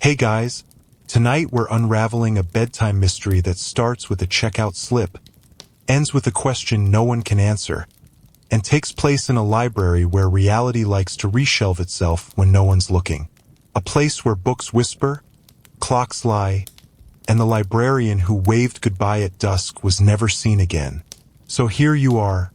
Hey guys, tonight we're unraveling a bedtime mystery that starts with a checkout slip, ends with a question no one can answer, and takes place in a library where reality likes to reshelve itself when no one's looking. A place where books whisper, clocks lie, and the librarian who waved goodbye at dusk was never seen again. So here you are,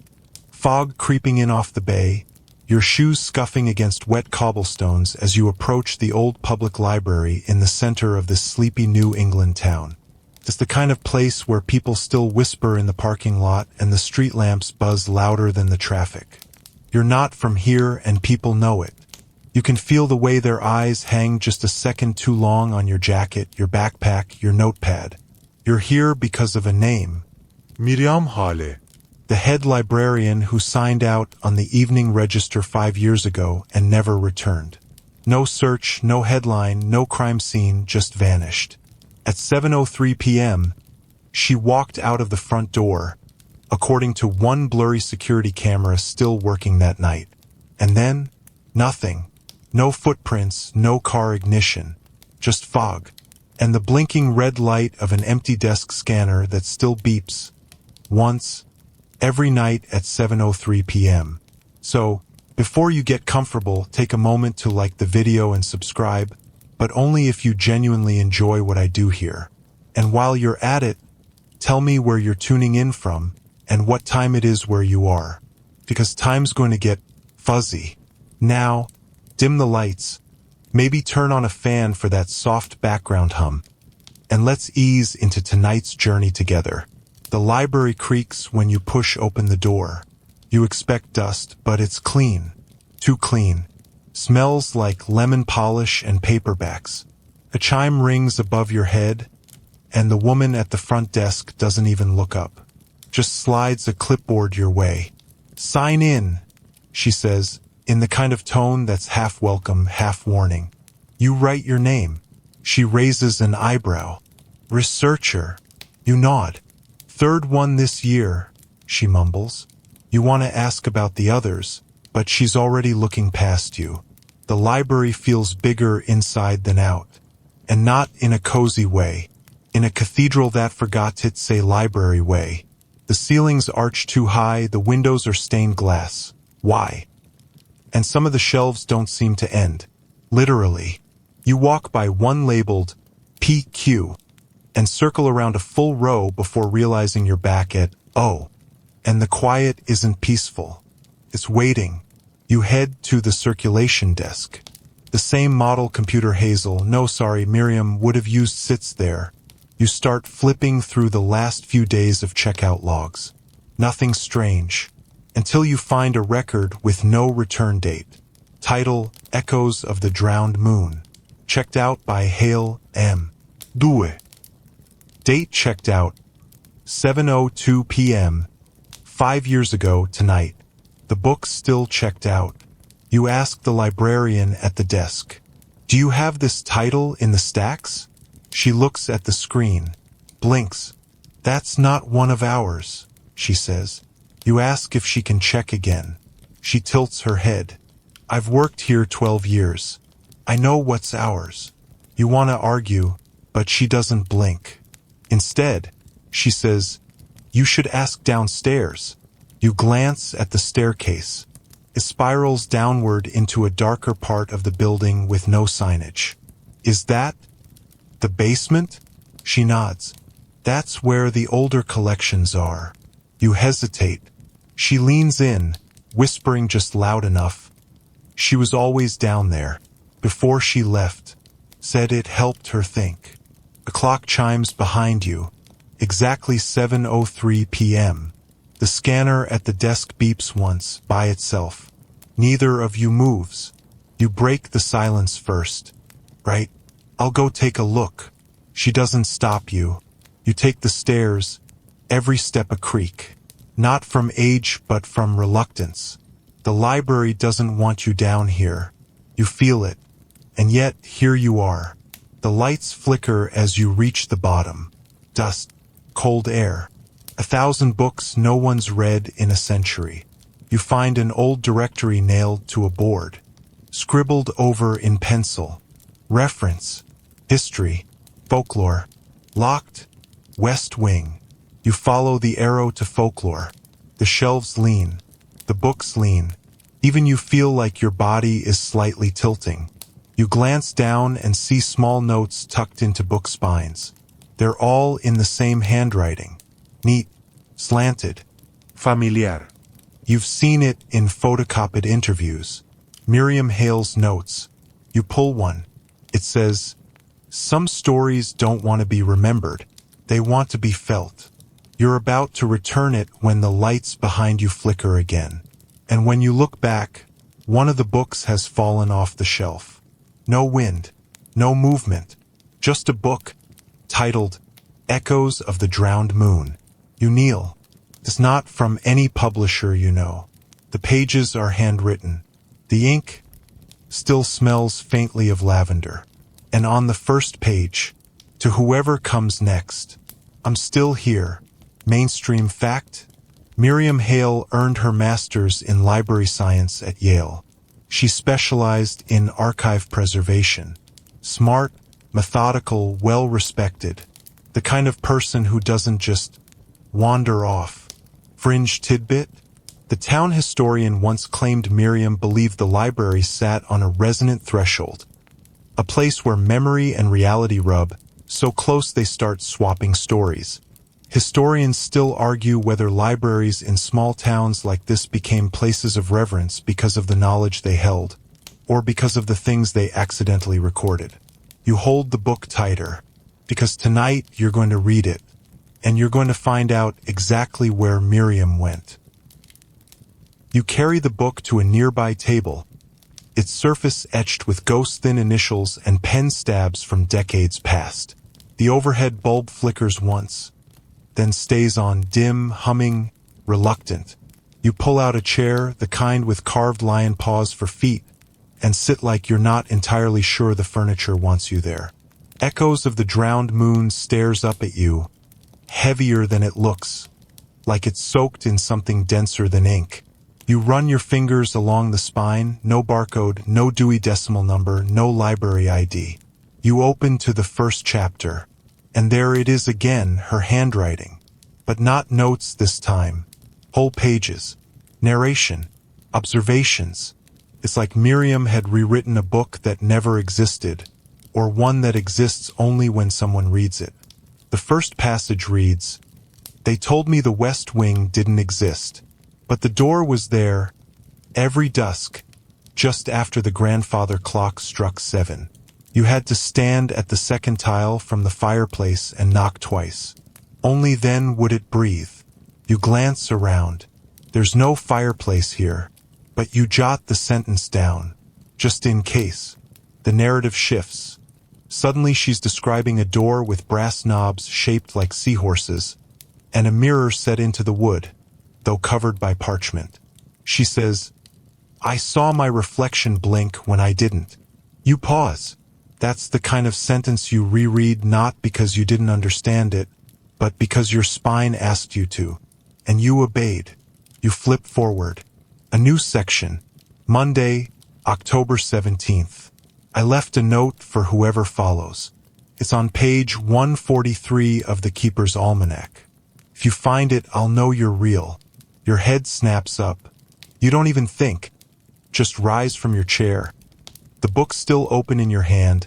fog creeping in off the bay, your shoes scuffing against wet cobblestones as you approach the old public library in the center of this sleepy New England town. It's the kind of place where people still whisper in the parking lot and the street lamps buzz louder than the traffic. You're not from here and people know it. You can feel the way their eyes hang just a second too long on your jacket, your backpack, your notepad. You're here because of a name. Miriam Hale. The head librarian who signed out on the evening register 5 years ago and never returned. No search, no headline, no crime scene, just vanished. At 7:03 p.m., she walked out of the front door, according to one blurry security camera still working that night. And then, nothing. No footprints, no car ignition, just fog, and the blinking red light of an empty desk scanner that still beeps. Once, every night at 7:03 p.m. So, before you get comfortable, take a moment to like the video and subscribe, but only if you genuinely enjoy what I do here. And while you're at it, tell me where you're tuning in from and what time it is where you are, because time's going to get fuzzy. Now, dim the lights, maybe turn on a fan for that soft background hum, and let's ease into tonight's journey together. The library creaks when you push open the door. You expect dust, but it's clean. Too clean. Smells like lemon polish and paperbacks. A chime rings above your head, and the woman at the front desk doesn't even look up. Just slides a clipboard your way. "Sign in," she says, in the kind of tone that's half welcome, half warning. You write your name. She raises an eyebrow. "Researcher." You nod. "Third one this year," she mumbles. You want to ask about the others, but she's already looking past you. The library feels bigger inside than out. And not in a cozy way. In a cathedral that forgot to say library way. The ceilings arch too high, the windows are stained glass. Why? And some of the shelves don't seem to end. Literally. You walk by one labeled PQ and circle around a full row before realizing you're back at O. And the quiet isn't peaceful. It's waiting. You head to the circulation desk. The same model computer Miriam would have used sits there. You start flipping through the last few days of checkout logs. Nothing strange. Until you find a record with no return date. Title, Echoes of the Drowned Moon. Checked out by Hale M. Due. Date checked out, 7:02 p.m., 5 years ago tonight. The book's still checked out. You ask the librarian at the desk, "Do you have this title in the stacks?" She looks at the screen, blinks. "That's not one of ours," she says. You ask if she can check again. She tilts her head. "I've worked here 12 years. I know what's ours." You want to argue, but she doesn't blink. Instead, she says, "You should ask downstairs." You glance at the staircase. It spirals downward into a darker part of the building with no signage. "Is that the basement?" She nods. "That's where the older collections are." You hesitate. She leans in, whispering just loud enough. She was always down there, before she left. Said it helped her think. The clock chimes behind you. Exactly 7:03 p.m. The scanner at the desk beeps once, by itself. Neither of you moves. You break the silence first. "Right? I'll go take a look." She doesn't stop you. You take the stairs, every step a creak. Not from age, but from reluctance. The library doesn't want you down here. You feel it. And yet, here you are. The lights flicker as you reach the bottom. Dust, cold air. 1,000 books no one's read in a century. You find an old directory nailed to a board. Scribbled over in pencil. Reference. History, folklore, locked, west wing. You follow the arrow to folklore. The shelves lean, the books lean. Even you feel like your body is slightly tilting. You glance down and see small notes tucked into book spines. They're all in the same handwriting. Neat, slanted, familiar, You've seen it in photocopied interviews. Miriam Hale's notes. You pull one. It says, "Some stories don't want to be remembered. They want to be felt." You're about to return it when the lights behind you flicker again. And when you look back, one of the books has fallen off the shelf. No wind, no movement, just a book titled Echoes of the Drowned Moon. You kneel. It's not from any publisher you know. The pages are handwritten. The ink still smells faintly of lavender. And on the first page, to whoever comes next, "I'm still here." Mainstream fact? Miriam Hale earned her master's in library science at Yale. She specialized in archive preservation. Smart, methodical, well-respected. The kind of person who doesn't just wander off. Fringe tidbit? The town historian once claimed Miriam believed the library sat on a resonant threshold, a place where memory and reality rub so close they start swapping stories. Historians still argue whether libraries in small towns like this became places of reverence because of the knowledge they held, or because of the things they accidentally recorded. You hold the book tighter, because tonight you're going to read it, and you're going to find out exactly where Miriam went. You carry the book to a nearby table, its surface etched with ghost-thin initials and pen stabs from decades past. The overhead bulb flickers once, then stays on, dim, humming, reluctant. You pull out a chair, the kind with carved lion paws for feet, and sit like you're not entirely sure the furniture wants you there. Echoes of the Drowned Moon stares up at you, heavier than it looks, like it's soaked in something denser than ink. You run your fingers along the spine, no barcode, no Dewey Decimal number, no library ID. You open to the first chapter, and there it is again, her handwriting. But not notes this time. Whole pages. Narration. Observations. It's like Miriam had rewritten a book that never existed, or one that exists only when someone reads it. The first passage reads, "They told me the West Wing didn't exist, but the door was there every dusk, just after the grandfather clock struck 7. You had to stand at the second tile from the fireplace and knock twice. Only then would it breathe." You glance around. There's no fireplace here, but you jot the sentence down, just in case. The narrative shifts. Suddenly she's describing a door with brass knobs shaped like seahorses, and a mirror set into the wood, though covered by parchment. She says, "I saw my reflection blink when I didn't." You pause. That's the kind of sentence you reread not because you didn't understand it, but because your spine asked you to, and you obeyed. You flip forward. A new section. Monday, October 17th. I left a note for whoever follows. It's on page 143 of the Keeper's Almanac. If you find it, I'll know you're real. Your head snaps up. You don't even think. Just rise from your chair, the book still open in your hand,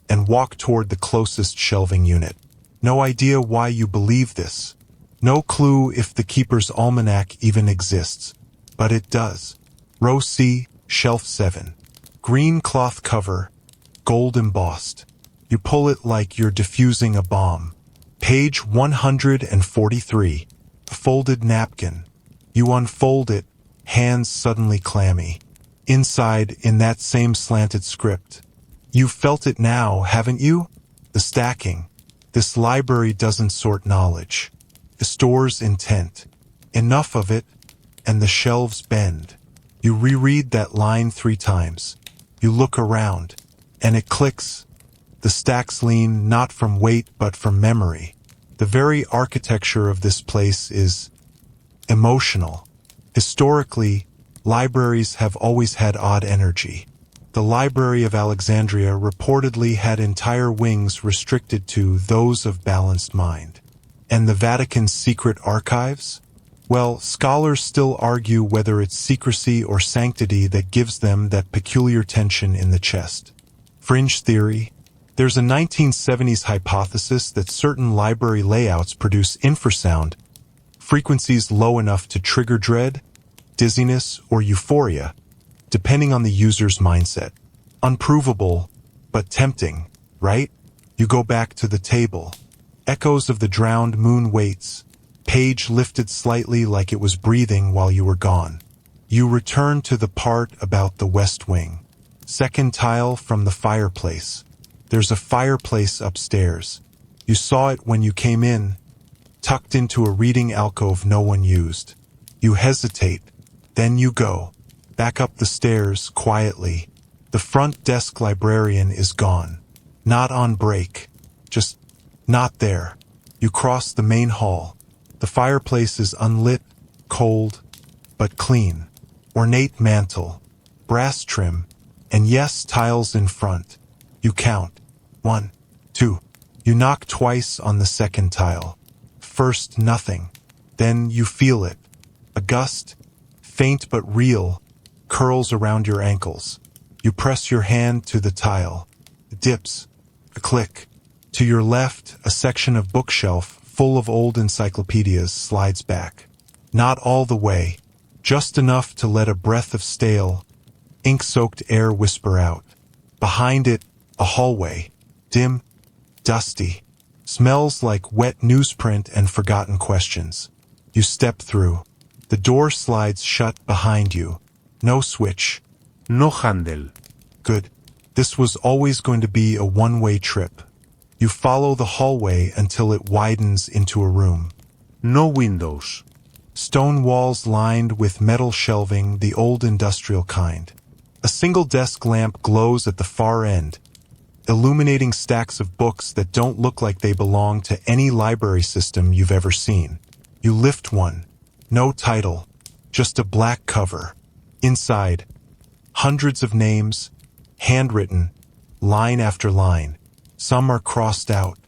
and walk toward the closest shelving unit. No idea why you believe this. No clue if the Keeper's Almanac even exists. But it does. Row C, shelf 7. Green cloth cover, gold embossed. You pull it like you're diffusing a bomb. Page 143. A folded napkin. You unfold it, hands suddenly clammy. Inside, in that same slanted script. You've felt it now, haven't you? The stacking. This library doesn't sort knowledge. It stores intent. Enough of it, and the shelves bend. You reread that line 3 times. You look around, and it clicks. The stacks lean not from weight but from memory. The very architecture of this place is emotional. Historically, libraries have always had odd energy. The Library of Alexandria reportedly had entire wings restricted to those of balanced mind. And the Vatican's secret archives? Well, scholars still argue whether it's secrecy or sanctity that gives them that peculiar tension in the chest. Fringe theory. There's a 1970s hypothesis that certain library layouts produce infrasound, frequencies low enough to trigger dread, dizziness, or euphoria, depending on the user's mindset. Unprovable, but tempting, right? You go back to the table. Echoes of the drowned moon waits. Page lifted slightly like it was breathing while you were gone. You return to the part about the West Wing. Second tile from the fireplace. There's a fireplace upstairs. You saw it when you came in, tucked into a reading alcove no one used. You hesitate, then you go. Back up the stairs, quietly. The front desk librarian is gone. Not on break. Just not there. You cross the main hall. The fireplace is unlit, cold, but clean. Ornate mantel, brass trim, and yes, tiles in front. You count. 1, 2. You knock twice on the second tile. First, nothing. Then you feel it. A gust, faint but real, curls around your ankles. You press your hand to the tile. It dips. A click. To your left, a section of bookshelf full of old encyclopedias slides back. Not all the way, just enough to let a breath of stale, ink-soaked air whisper out. Behind it, a hallway, dim, dusty, smells like wet newsprint and forgotten questions. You step through. The door slides shut behind you. No switch. No handle. Good. This was always going to be a one-way trip. You follow the hallway until it widens into a room. No windows. Stone walls lined with metal shelving, the old industrial kind. A single desk lamp glows at the far end, illuminating stacks of books that don't look like they belong to any library system you've ever seen. You lift one. No title, just a black cover. Inside, hundreds of names, handwritten, line after line. Some are crossed out,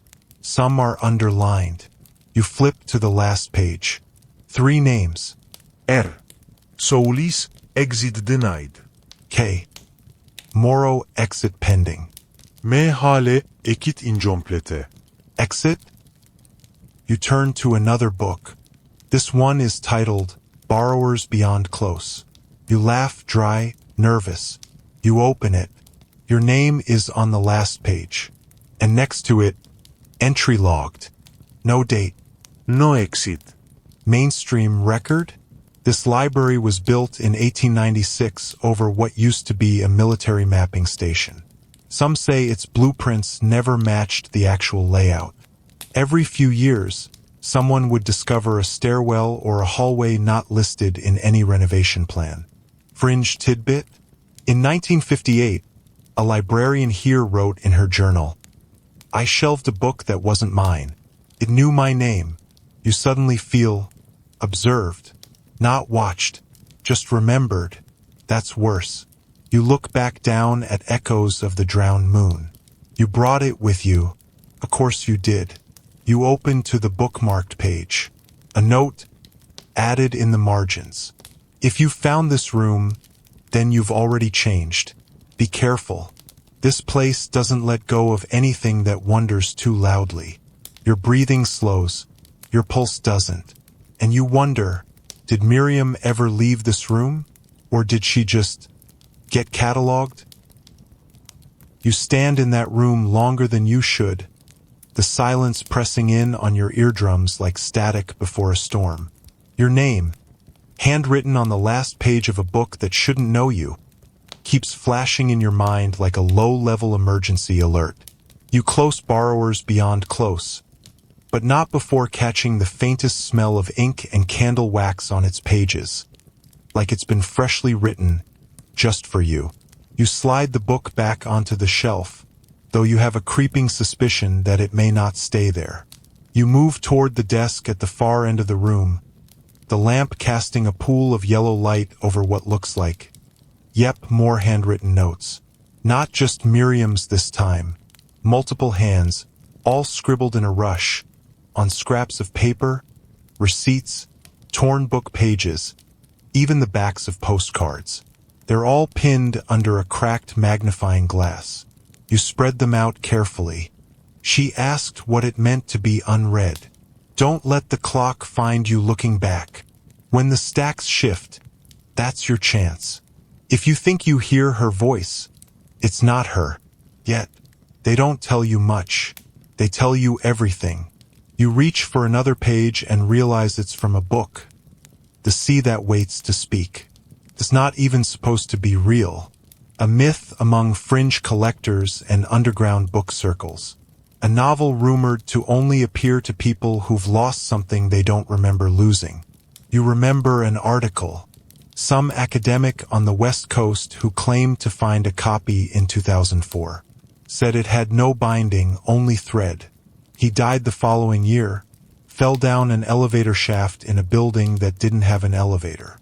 some are underlined. You flip to the last page. 3 names. R. Soulis, exit denied. K. Moro, exit pending. M. Hale, ekit incomplete. Exit? You turn to another book. This one is titled Borrowers Beyond Close. You laugh dry, nervous. You open it. Your name is on the last page. And next to it, entry logged. No date. No exit. Mainstream record? This library was built in 1896 over what used to be a military mapping station. Some say its blueprints never matched the actual layout. Every few years, someone would discover a stairwell or a hallway not listed in any renovation plan. Fringe tidbit? In 1958, a librarian here wrote in her journal, "I shelved a book that wasn't mine. It knew my name." You suddenly feel observed, not watched, just remembered. That's worse. You look back down at echoes of the drowned moon. You brought it with you. Of course you did. You open to the bookmarked page. A note added in the margins. If you found this room, then you've already changed. Be careful. This place doesn't let go of anything that wonders too loudly. Your breathing slows. Your pulse doesn't. And you wonder, did Miriam ever leave this room? Or did she just get cataloged? You stand in that room longer than you should, the silence pressing in on your eardrums like static before a storm. Your name, handwritten on the last page of a book that shouldn't know you, keeps flashing in your mind like a low-level emergency alert. You close Borrowers Beyond Close, but not before catching the faintest smell of ink and candle wax on its pages, like it's been freshly written just for you. You slide the book back onto the shelf, though you have a creeping suspicion that it may not stay there. You move toward the desk at the far end of the room, the lamp casting a pool of yellow light over what looks like, yep, more handwritten notes. Not just Miriam's this time. Multiple hands, all scribbled in a rush, on scraps of paper, receipts, torn book pages, even the backs of postcards. They're all pinned under a cracked magnifying glass. You spread them out carefully. She asked what it meant to be unread. Don't let the clock find you looking back. When the stacks shift, that's your chance. If you think you hear her voice, it's not her. Yet, they don't tell you much. They tell you everything. You reach for another page and realize it's from a book. The sea that waits to speak. It's not even supposed to be real. A myth among fringe collectors and underground book circles. A novel rumored to only appear to people who've lost something they don't remember losing. You remember an article. Some academic on the West Coast who claimed to find a copy in 2004. Said it had no binding, only thread. He died the following year. Fell down an elevator shaft in a building that didn't have an elevator.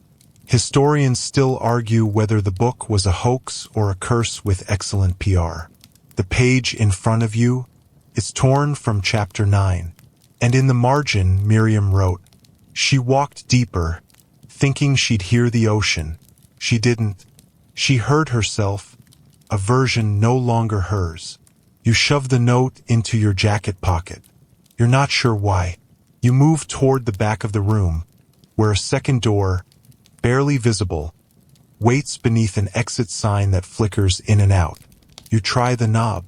Historians still argue whether the book was a hoax or a curse with excellent PR. The page in front of you, it's torn from chapter 9. And in the margin, Miriam wrote, "She walked deeper, thinking she'd hear the ocean. She didn't. She heard herself, a version no longer hers." You shove the note into your jacket pocket. You're not sure why. You move toward the back of the room, where a second door, barely visible, waits beneath an exit sign that flickers in and out. You try the knob,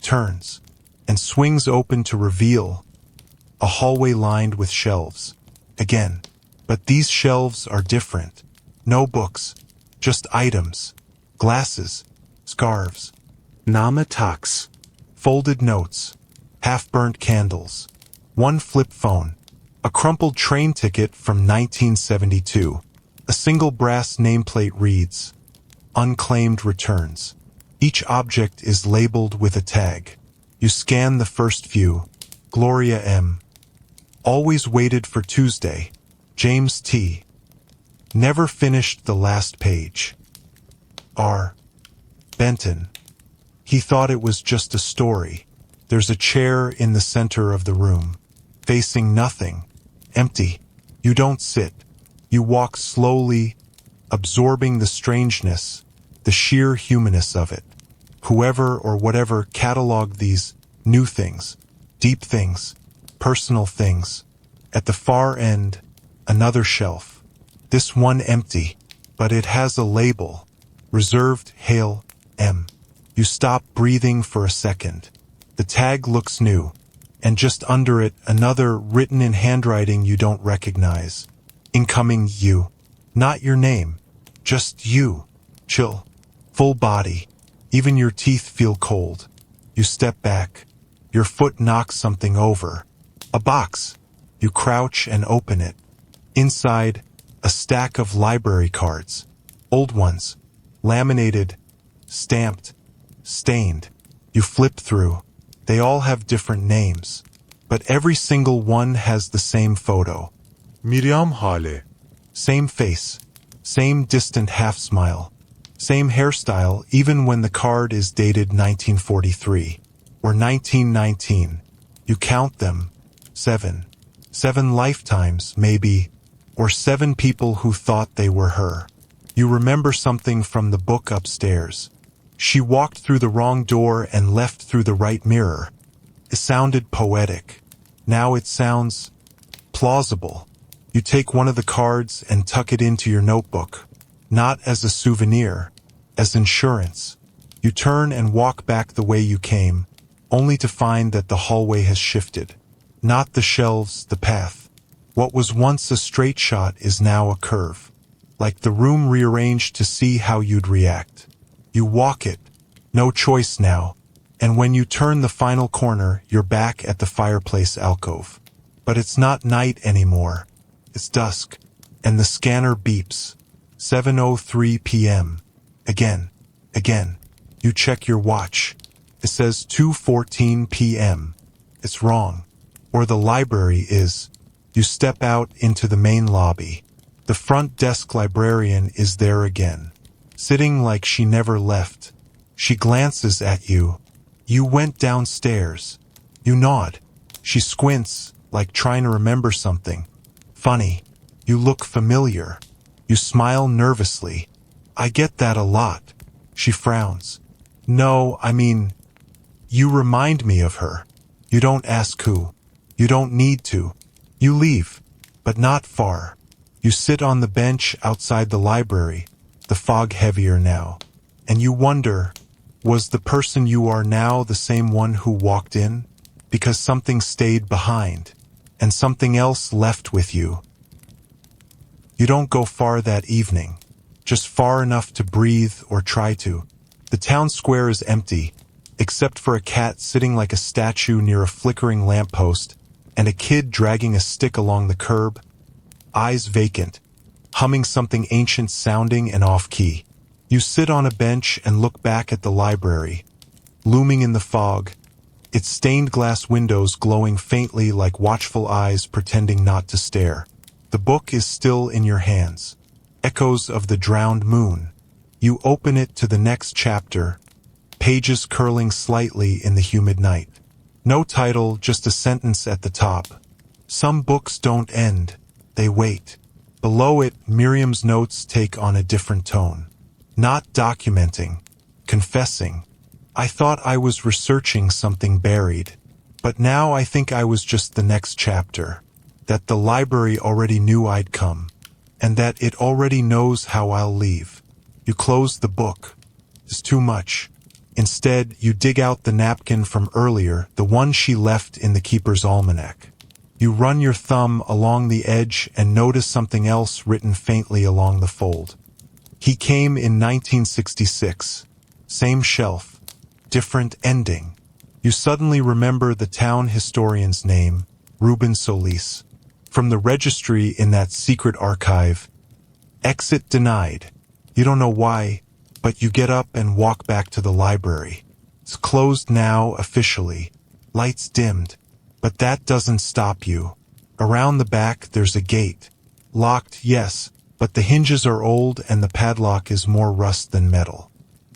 turns, and swings open to reveal a hallway lined with shelves. Again, but these shelves are different. No books, just items, glasses, scarves, namatax, folded notes, half-burnt candles, one flip phone, a crumpled train ticket from 1972. A single brass nameplate reads, "Unclaimed returns." Each object is labeled with a tag. You scan the first few. Gloria M. Always waited for Tuesday. James T. Never finished the last page. R. Benton. He thought it was just a story. There's a chair in the center of the room, facing nothing, empty. You don't sit. You walk slowly, absorbing the strangeness, the sheer humanness of it. Whoever or whatever cataloged these new things, deep things, personal things. At the far end, another shelf. This one empty, but it has a label. Reserved Hale M. You stop breathing for a second. The tag looks new, and just under it, another written in handwriting you don't recognize. Incoming you. Not your name. Just you. Chill. Full body. Even your teeth feel cold. You step back. Your foot knocks something over. A box. You crouch and open it. Inside, a stack of library cards. Old ones. Laminated. Stamped. Stained. You flip through. They all have different names. But every single one has the same photo. Miriam Hale. Same face. Same distant half-smile. Same hairstyle even when the card is dated 1943. Or 1919. You count them. 7. 7 lifetimes, maybe. Or 7 people who thought they were her. You remember something from the book upstairs. She walked through the wrong door and left through the right mirror. It sounded poetic. Now it sounds plausible. You take one of the cards and tuck it into your notebook. Not as a souvenir, as insurance. You turn and walk back the way you came, only to find that the hallway has shifted. Not the shelves, the path. What was once a straight shot is now a curve. Like the room rearranged to see how you'd react. You walk it. No choice now. And when you turn the final corner, you're back at the fireplace alcove. But it's not night anymore. It's dusk. And the scanner beeps. 7:03 p.m. Again. Again. You check your watch. It says 2:14 p.m. It's wrong. Or the library is. You step out into the main lobby. The front desk librarian is there again. Sitting like she never left. She glances at you. You went downstairs. You nod. She squints, like trying to remember something. Funny. You look familiar. You smile nervously. I get that a lot. She frowns. No, I mean, you remind me of her. You don't ask who. You don't need to. You leave, but not far. You sit on the bench outside the library, the fog heavier now, and you wonder, was the person you are now the same one who walked in? Because something stayed behind, and something else left with you. You don't go far that evening, just far enough to breathe or try to. The town square is empty, except for a cat sitting like a statue near a flickering lamppost, and a kid dragging a stick along the curb, eyes vacant, humming something ancient sounding and off-key. You sit on a bench and look back at the library, looming in the fog, its stained glass windows glowing faintly like watchful eyes pretending not to stare. The book is still in your hands. Echoes of the drowned moon. You open it to the next chapter, pages curling slightly in the humid night. No title, just a sentence at the top. Some books don't end, they wait. Below it, Miriam's notes take on a different tone. Not documenting, confessing. I thought I was researching something buried, but now I think I was just the next chapter. That the library already knew I'd come, and that it already knows how I'll leave. You close the book. It's too much. Instead, you dig out the napkin from earlier, the one she left in the keeper's almanac. You run your thumb along the edge and notice something else written faintly along the fold. He came in 1966. Same shelf. Different ending. You suddenly remember the town historian's name, Reuben Solis. From the registry in that secret archive. Exit denied. You don't know why, but you get up and walk back to the library. It's closed now officially. Lights dimmed. But that doesn't stop you. Around the back there's a gate. Locked, yes, but the hinges are old and the padlock is more rust than metal.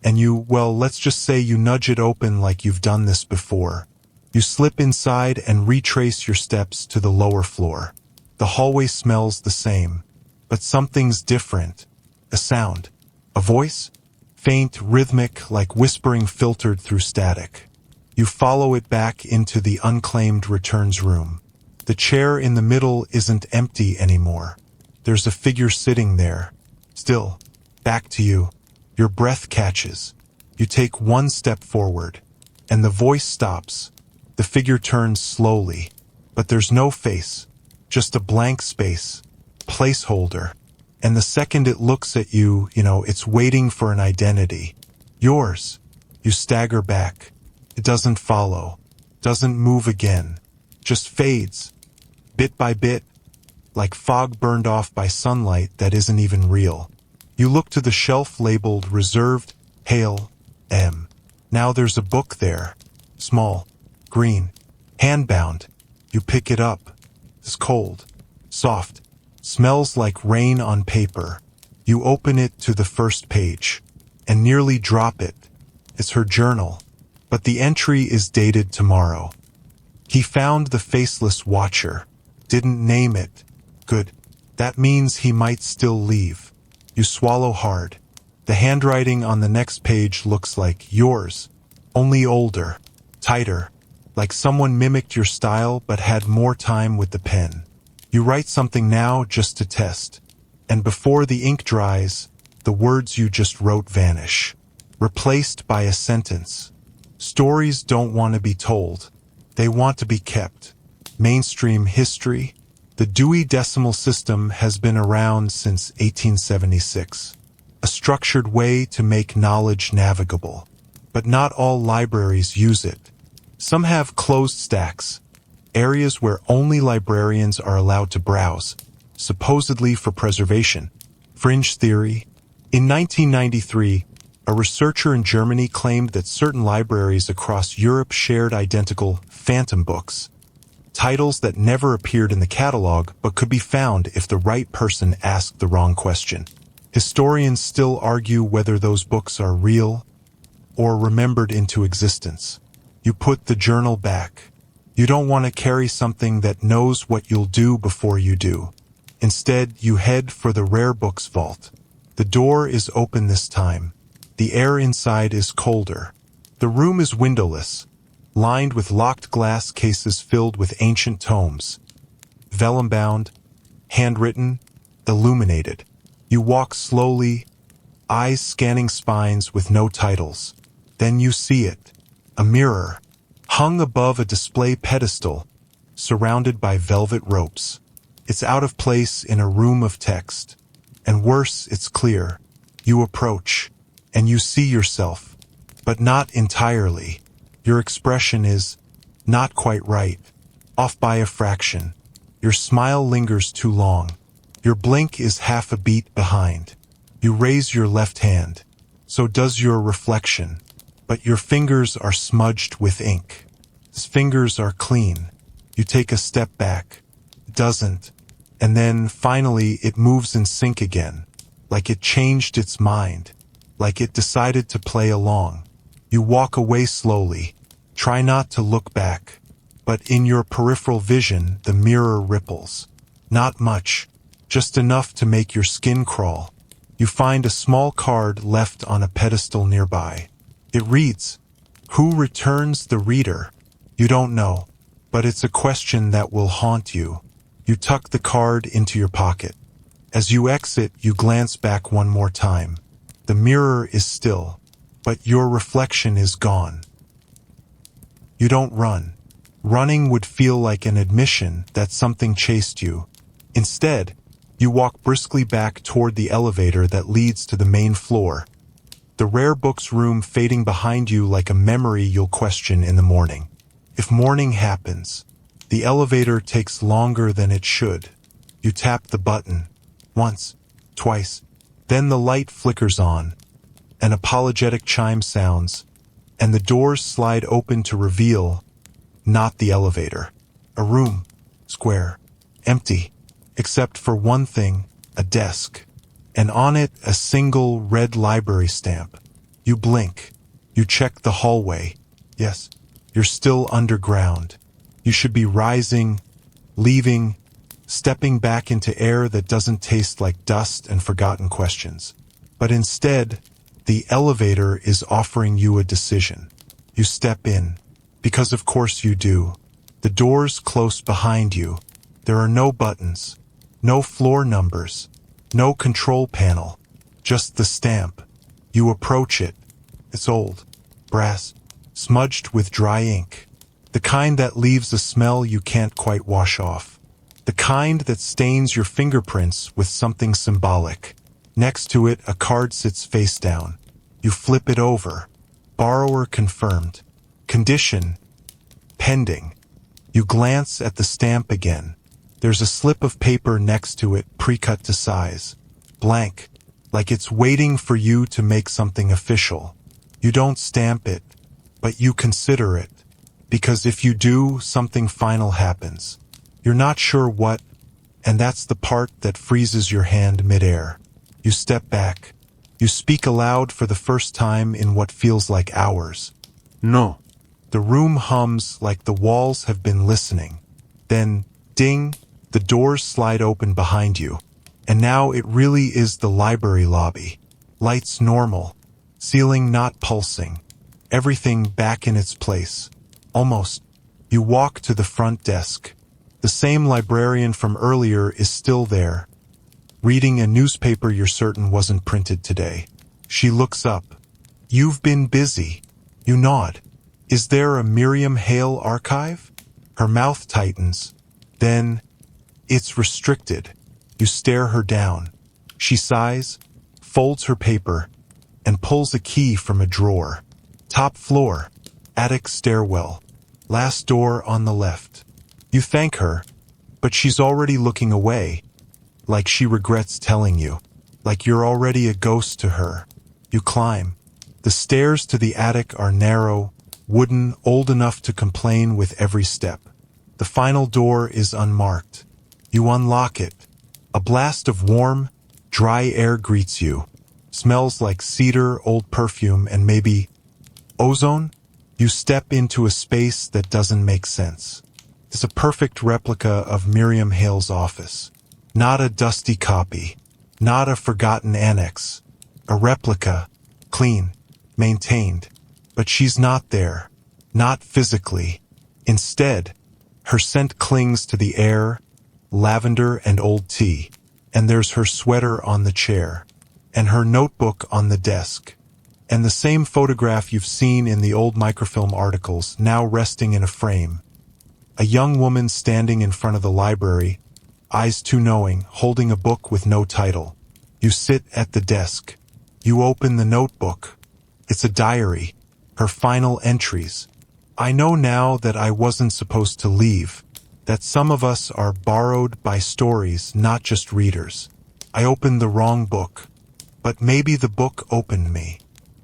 And you, well, let's just say you nudge it open like you've done this before. You slip inside and retrace your steps to the lower floor. The hallway smells the same, but something's different. A sound. A voice? Faint, rhythmic, like whispering filtered through static. You follow it back into the unclaimed returns room. The chair in the middle isn't empty anymore. There's a figure sitting there. Still, back to you. Your breath catches. You take one step forward, and the voice stops. The figure turns slowly, but there's no face. Just a blank space, placeholder, and the second it looks at you, it's waiting for an identity. Yours. You stagger back. It doesn't follow, doesn't move again, just fades, bit by bit, like fog burned off by sunlight that isn't even real. You look to the shelf labeled Reserved, Hale, M. Now there's a book there, small, green, handbound. You pick it up. It's cold, soft, smells like rain on paper. You open it to the first page, and nearly drop it. It's her journal, but the entry is dated tomorrow. He found the faceless watcher, didn't name it. Good, that means he might still leave. You swallow hard. The handwriting on the next page looks like yours, only older, tighter. Like someone mimicked your style but had more time with the pen. You write something now just to test. And before the ink dries, the words you just wrote vanish. Replaced by a sentence. Stories don't want to be told. They want to be kept. Mainstream history. The Dewey Decimal System has been around since 1876. A structured way to make knowledge navigable. But not all libraries use it. Some have closed stacks, areas where only librarians are allowed to browse, supposedly for preservation. Fringe theory. In 1993, a researcher in Germany claimed that certain libraries across Europe shared identical phantom books, titles that never appeared in the catalog but could be found if the right person asked the wrong question. Historians still argue whether those books are real or remembered into existence. You put the journal back. You don't want to carry something that knows what you'll do before you do. Instead, you head for the rare books vault. The door is open this time. The air inside is colder. The room is windowless, lined with locked glass cases filled with ancient tomes. Vellum-bound, handwritten, illuminated. You walk slowly, eyes scanning spines with no titles. Then you see it. A mirror, hung above a display pedestal, surrounded by velvet ropes. It's out of place in a room of text. And worse, it's clear. You approach, and you see yourself, but not entirely. Your expression is not quite right, off by a fraction. Your smile lingers too long. Your blink is half a beat behind. You raise your left hand. So does your reflection. But your fingers are smudged with ink. His fingers are clean. You take a step back. It doesn't. And then, finally, it moves in sync again. Like it changed its mind. Like it decided to play along. You walk away slowly. Try not to look back. But in your peripheral vision, the mirror ripples. Not much. Just enough to make your skin crawl. You find a small card left on a pedestal nearby. It reads, "Who returns the reader?" You don't know, but it's a question that will haunt you. You tuck the card into your pocket. As you exit, you glance back one more time. The mirror is still, but your reflection is gone. You don't run. Running would feel like an admission that something chased you. Instead, you walk briskly back toward the elevator that leads to the main floor. The rare books room fading behind you like a memory you'll question in the morning. If morning happens, the elevator takes longer than it should. You tap the button. Once, twice. Then the light flickers on. An apologetic chime sounds, and the doors slide open to reveal not the elevator. A room, square, empty, except for one thing, a desk. And on it a single red library stamp. You blink. You check the hallway. Yes, you're still underground. You should be rising, leaving, stepping back into air that doesn't taste like dust and forgotten questions. But instead, the elevator is offering you a decision. You step in, because of course you do. The doors close behind you. There are no buttons, no floor numbers, no control panel, just the stamp. You approach it. It's old, brass, smudged with dry ink. The kind that leaves a smell you can't quite wash off. The kind that stains your fingerprints with something symbolic. Next to it, a card sits face down. You flip it over. Borrower confirmed. Condition, pending. You glance at the stamp again. There's a slip of paper next to it, pre-cut to size. Blank, like it's waiting for you to make something official. You don't stamp it, but you consider it. Because if you do, something final happens. You're not sure what, and that's the part that freezes your hand midair. You step back. You speak aloud for the first time in what feels like hours. No. The room hums like the walls have been listening. Then, ding, the doors slide open behind you. And now it really is the library lobby. Lights normal. Ceiling not pulsing. Everything back in its place. Almost. You walk to the front desk. The same librarian from earlier is still there, reading a newspaper you're certain wasn't printed today. She looks up. You've been busy. You nod. Is there a Miriam Hale archive? Her mouth tightens. Then, it's restricted. You stare her down. She sighs, folds her paper, and pulls a key from a drawer. Top floor, attic stairwell, last door on the left. You thank her, but she's already looking away, like she regrets telling you, like you're already a ghost to her. You climb. The stairs to the attic are narrow, wooden, old enough to complain with every step. The final door is unmarked. You unlock it. A blast of warm, dry air greets you. Smells like cedar, old perfume, and maybe Ozone? You step into a space that doesn't make sense. It's a perfect replica of Miriam Hale's office. Not a dusty copy. Not a forgotten annex. A replica. Clean. Maintained. But she's not there. Not physically. Instead, her scent clings to the air, lavender and old tea, and there's her sweater on the chair, and her notebook on the desk, and the same photograph you've seen in the old microfilm articles now resting in a frame. A young woman standing in front of the library, eyes too knowing, holding a book with no title. You sit at the desk. You open the notebook. It's a diary, her final entries. I know now that I wasn't supposed to leave, that some of us are borrowed by stories, not just readers. I opened the wrong book, but maybe the book opened me.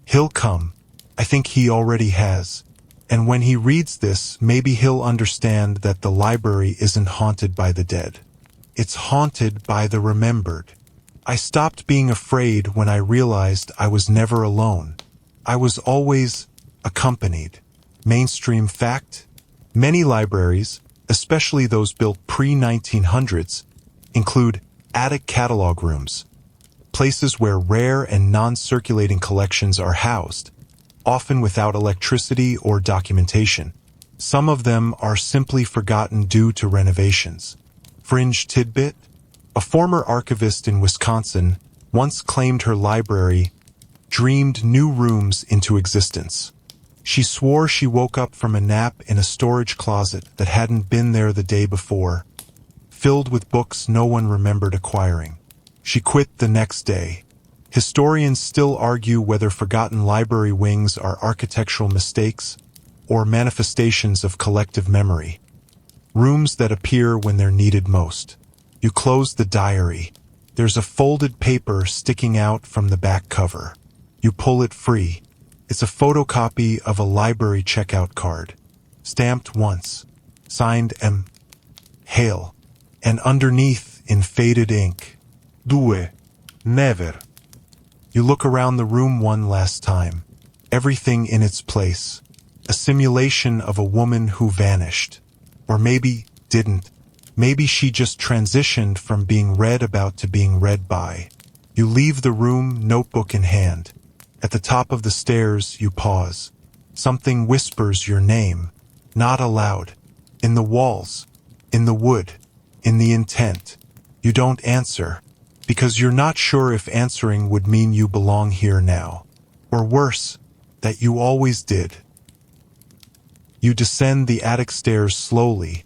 He'll come. I think he already has. And when he reads this, maybe he'll understand that the library isn't haunted by the dead. It's haunted by the remembered. I stopped being afraid when I realized I was never alone. I was always accompanied. Mainstream fact? Many libraries, especially those built pre-1900s, include attic catalog rooms, places where rare and non-circulating collections are housed, often without electricity or documentation. Some of them are simply forgotten due to renovations. Fringe tidbit? A former archivist in Wisconsin once claimed her library dreamed new rooms into existence. She swore she woke up from a nap in a storage closet that hadn't been there the day before, filled with books no one remembered acquiring. She quit the next day. Historians still argue whether forgotten library wings are architectural mistakes or manifestations of collective memory. Rooms that appear when they're needed most. You close the diary. There's a folded paper sticking out from the back cover. You pull it free. It's a photocopy of a library checkout card. Stamped once. Signed M. Hale. And underneath, in faded ink, Due. Never. You look around the room one last time. Everything in its place. A simulation of a woman who vanished. Or maybe didn't. Maybe she just transitioned from being read about to being read by. You leave the room, notebook in hand. At the top of the stairs, you pause. Something whispers your name, not aloud. In the walls, in the wood, in the intent. You don't answer, because you're not sure if answering would mean you belong here now. Or worse, that you always did. You descend the attic stairs slowly,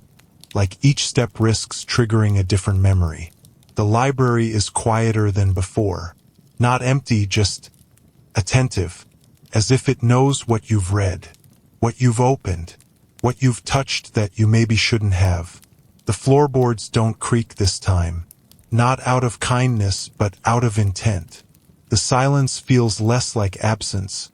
like each step risks triggering a different memory. The library is quieter than before. Not empty, just attentive, as if it knows what you've read, what you've opened, what you've touched that you maybe shouldn't have. The floorboards don't creak this time, not out of kindness but out of intent. The silence feels less like absence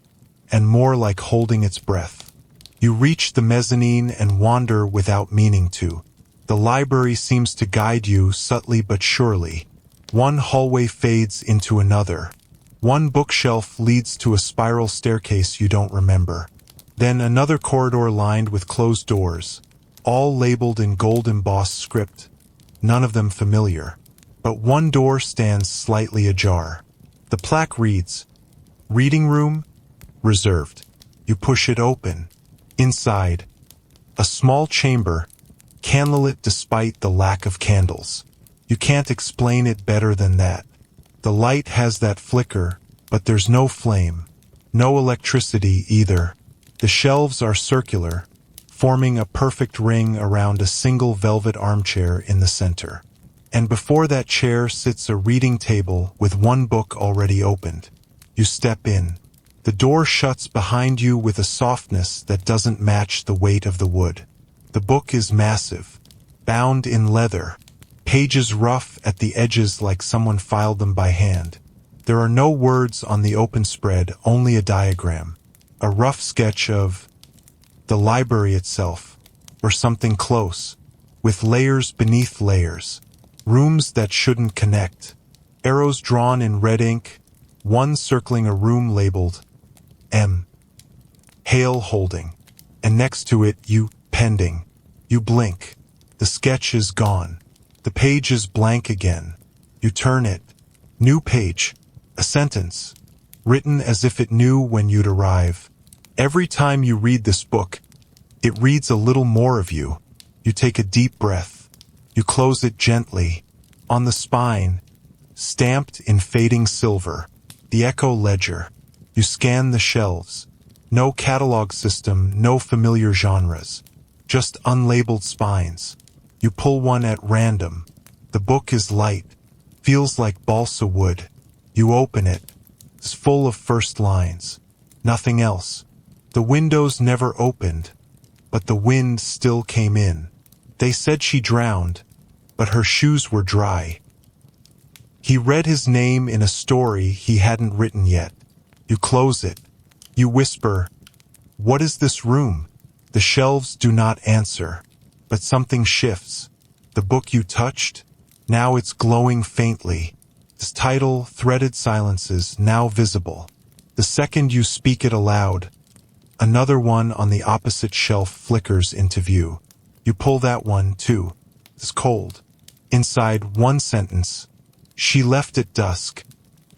and more like holding its breath. You reach the mezzanine and wander without meaning to. The library seems to guide you subtly but surely. One hallway fades into another. One bookshelf leads to a spiral staircase you don't remember. Then another corridor lined with closed doors, all labeled in gold embossed script, none of them familiar. But one door stands slightly ajar. The plaque reads, "Reading room, reserved." You push it open. Inside, a small chamber, candlelit despite the lack of candles. You can't explain it better than that. The light has that flicker, but there's no flame, no electricity either. The shelves are circular, forming a perfect ring around a single velvet armchair in the center. And before that chair sits a reading table with one book already opened. You step in. The door shuts behind you with a softness that doesn't match the weight of the wood. The book is massive, bound in leather, pages rough at the edges like someone filed them by hand. There are no words on the open spread, only a diagram, a rough sketch of the library itself, or something close, with layers beneath layers, rooms that shouldn't connect, arrows drawn in red ink, one circling a room labeled M. Hale holding. And next to it, you pending. You blink. The sketch is gone. The page is blank again. You turn it. New page. A sentence. Written as if it knew when you'd arrive. Every time you read this book, it reads a little more of you. You take a deep breath. You close it gently. On the spine, stamped in fading silver, the Echo Ledger. You scan the shelves. No catalog system, no familiar genres. Just unlabeled spines. You pull one at random. The book is light. Feels like balsa wood. You open it. It's full of first lines. Nothing else. The windows never opened, but the wind still came in. They said she drowned, but her shoes were dry. He read his name in a story he hadn't written yet. You close it. You whisper, "What is this room?" The shelves do not answer, but something shifts. The book you touched, now it's glowing faintly. Its title, Threaded Silences, now visible. The second you speak it aloud, another one on the opposite shelf flickers into view. You pull that one, too. It's cold. Inside, one sentence. She left at dusk,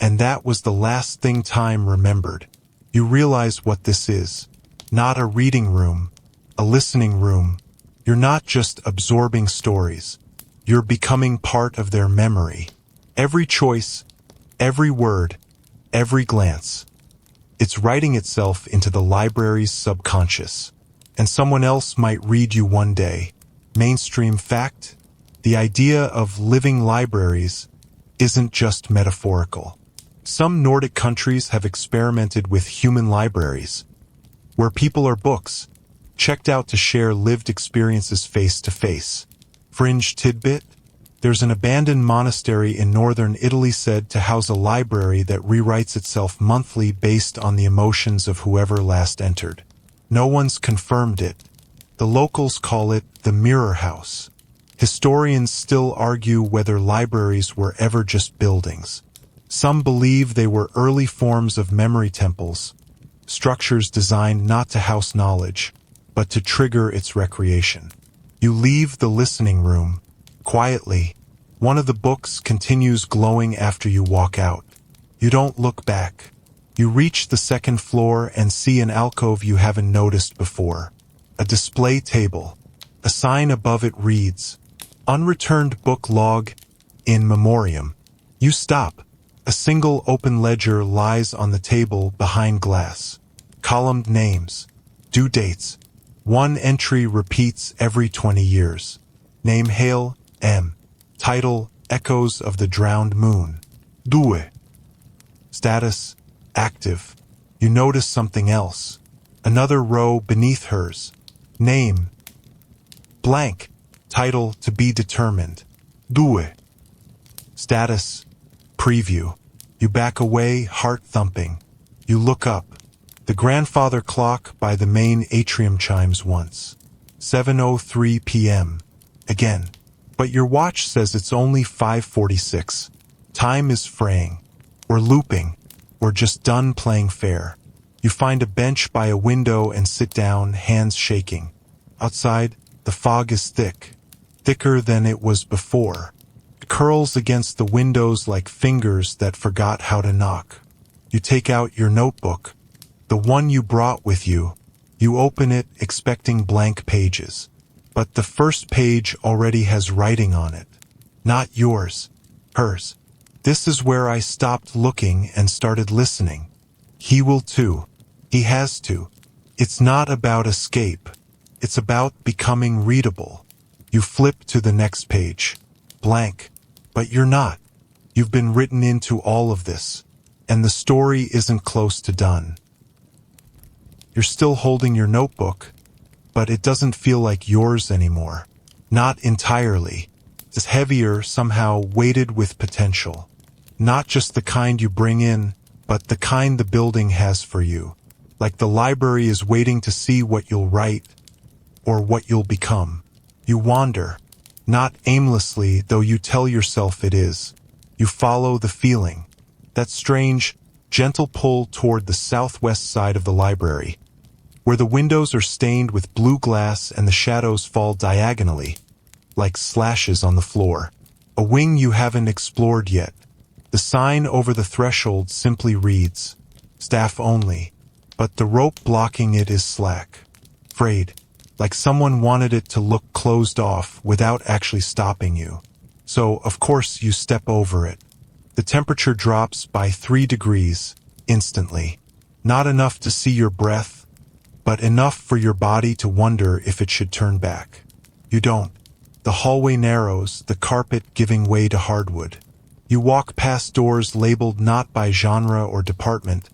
and that was the last thing time remembered. You realize what this is. Not a reading room, a listening room. You're not just absorbing stories. You're becoming part of their memory. Every choice, every word, every glance. It's writing itself into the library's subconscious. And someone else might read you one day. Mainstream fact? The idea of living libraries isn't just metaphorical. Some Nordic countries have experimented with human libraries, where people are books, checked out to share lived experiences face to face. Fringe tidbit? There's an abandoned monastery in northern Italy said to house a library that rewrites itself monthly based on the emotions of whoever last entered. No one's confirmed it. The locals call it the Mirror House. Historians still argue whether libraries were ever just buildings. Some believe they were early forms of memory temples, structures designed not to house knowledge, but to trigger its recreation. You leave the listening room. Quietly, one of the books continues glowing after you walk out. You don't look back. You reach the second floor and see an alcove you haven't noticed before. A display table. A sign above it reads, "Unreturned book log, in memoriam." You stop. A single open ledger lies on the table behind glass. Columned names. Due dates. One entry repeats every 20 years. Name Hale, M. Title, Echoes of the Drowned Moon. Due. Status, active. You notice something else. Another row beneath hers. Name, blank. Title, to be determined. Due. Status, preview. You back away, heart thumping. You look up. The grandfather clock by the main atrium chimes once. 7:03 p.m. Again. But your watch says it's only 5:46. Time is fraying. We're looping. We're just done playing fair. You find a bench by a window and sit down, hands shaking. Outside, the fog is thick. Thicker than it was before. It curls against the windows like fingers that forgot how to knock. You take out your notebook. The one you brought with you. You open it, expecting blank pages. But the first page already has writing on it. Not yours. Hers. This is where I stopped looking and started listening. He will too. He has to. It's not about escape. It's about becoming readable. You flip to the next page. Blank. But you're not. You've been written into all of this. And the story isn't close to done. You're still holding your notebook, but it doesn't feel like yours anymore. Not entirely. It's heavier, somehow weighted with potential. Not just the kind you bring in, but the kind the building has for you. Like the library is waiting to see what you'll write, or what you'll become. You wander. Not aimlessly, though you tell yourself it is. You follow the feeling. That strange, gentle pull toward the southwest side of the library, where the windows are stained with blue glass and the shadows fall diagonally, like slashes on the floor. A wing you haven't explored yet. The sign over the threshold simply reads, "Staff only," but the rope blocking it is slack, frayed, like someone wanted it to look closed off without actually stopping you. So, of course, you step over it. The temperature drops by 3 degrees, instantly. Not enough to see your breath, but enough for your body to wonder if it should turn back. You don't. The hallway narrows, the carpet giving way to hardwood. You walk past doors labeled not by genre or department,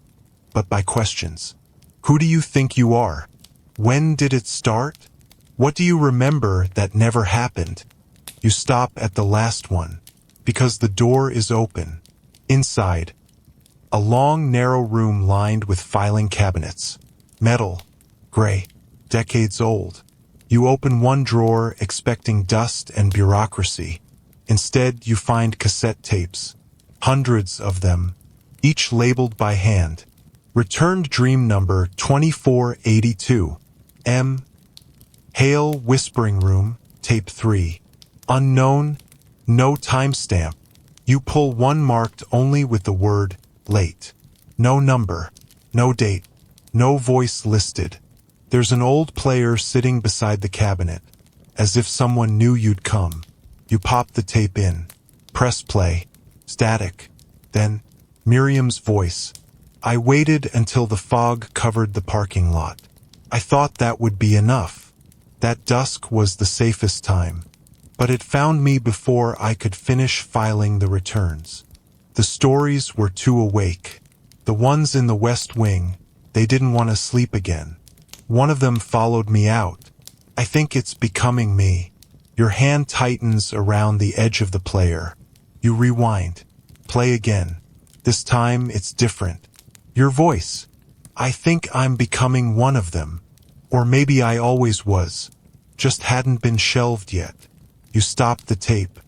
but by questions. Who do you think you are? When did it start? What do you remember that never happened? You stop at the last one, because the door is open. Inside, a long, narrow room lined with filing cabinets. Metal, gray, decades old. You open one drawer expecting dust and bureaucracy. Instead, you find cassette tapes. Hundreds of them, each labeled by hand. Returned dream number 2482. M. Hale Whispering Room, tape 3. Unknown, no timestamp. You pull one marked only with the word late. No number, no date, no voice listed. There's an old player sitting beside the cabinet, as if someone knew you'd come. You pop the tape in, press play, static. Then, Miriam's voice. I waited until the fog covered the parking lot. I thought that would be enough. That dusk was the safest time. But it found me before I could finish filing the returns. The stories were too awake. The ones in the West Wing, they didn't want to sleep again. One of them followed me out. I think it's becoming me. Your hand tightens around the edge of the player. You rewind. Play again. This time it's different. Your voice. I think I'm becoming one of them. Or maybe I always was. Just hadn't been shelved yet. You stop the tape.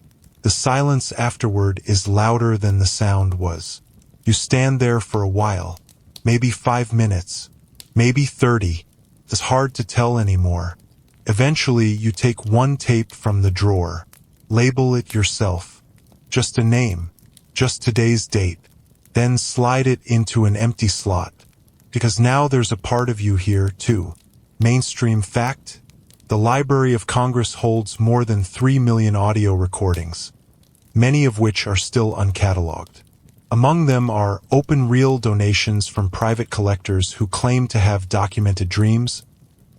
The silence afterward is louder than the sound was. You stand there for a while. Maybe 5 minutes. Maybe 30. It's hard to tell anymore. Eventually, you take one tape from the drawer. Label it yourself. Just a name. Just today's date. Then slide it into an empty slot. Because now there's a part of you here, too. Mainstream fact? The Library of Congress holds more than 3 million audio recordings, many of which are still uncatalogued. Among them are open reel donations from private collectors who claim to have documented dreams,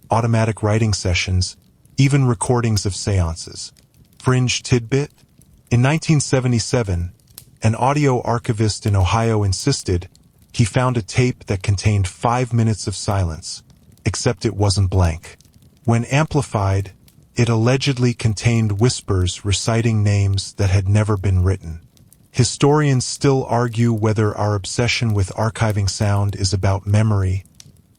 automatic writing sessions, even recordings of seances. Fringe tidbit? In 1977, an audio archivist in Ohio insisted he found a tape that contained 5 minutes of silence, except it wasn't blank. When amplified, it allegedly contained whispers reciting names that had never been written. Historians still argue whether our obsession with archiving sound is about memory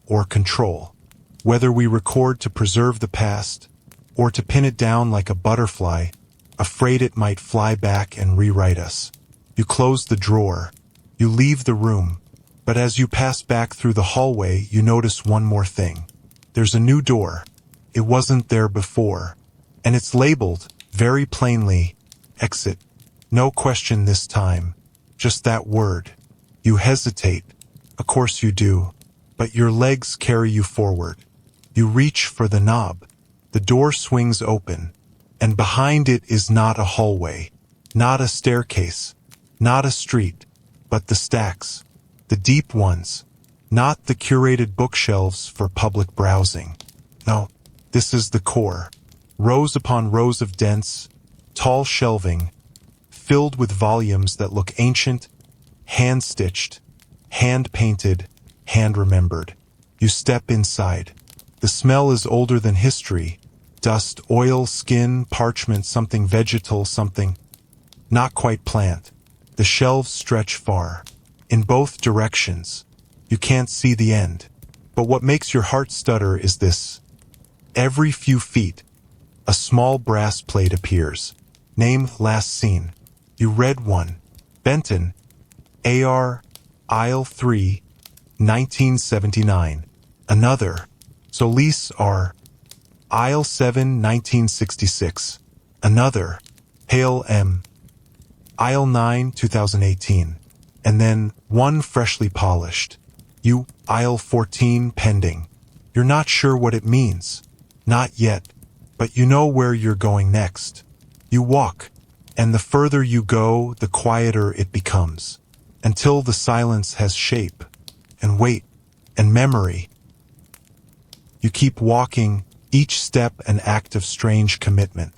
or control, whether we record to preserve the past or to pin it down like a butterfly, afraid it might fly back and rewrite us. You close the drawer. You leave the room. But as you pass back through the hallway, you notice one more thing. There's a new door. It wasn't there before. And it's labeled, very plainly, exit. No question this time. Just that word. You hesitate. Of course you do. But your legs carry you forward. You reach for the knob. The door swings open. And behind it is not a hallway. Not a staircase. Not a street. But the stacks. The deep ones. Not the curated bookshelves for public browsing. No. This is the core. Rows upon rows of dense, tall shelving, filled with volumes that look ancient, hand-stitched, hand-painted, hand-remembered. You step inside. The smell is older than history. Dust, oil, skin, parchment, something vegetal, something not quite plant. The shelves stretch far, in both directions. You can't see the end. But what makes your heart stutter is this. Every few feet, a small brass plate appears. Name last seen. You read one. Benton, AR, Aisle 3, 1979. Another. Solis R. Aisle 7, 1966. Another. Hale M. Aisle 9, 2018. And then one freshly polished. You, Aisle 14, pending. You're not sure what it means. Not yet. But you know where you're going next. You walk. And the further you go, the quieter it becomes. Until the silence has shape. And weight. And memory. You keep walking, each step an act of strange commitment.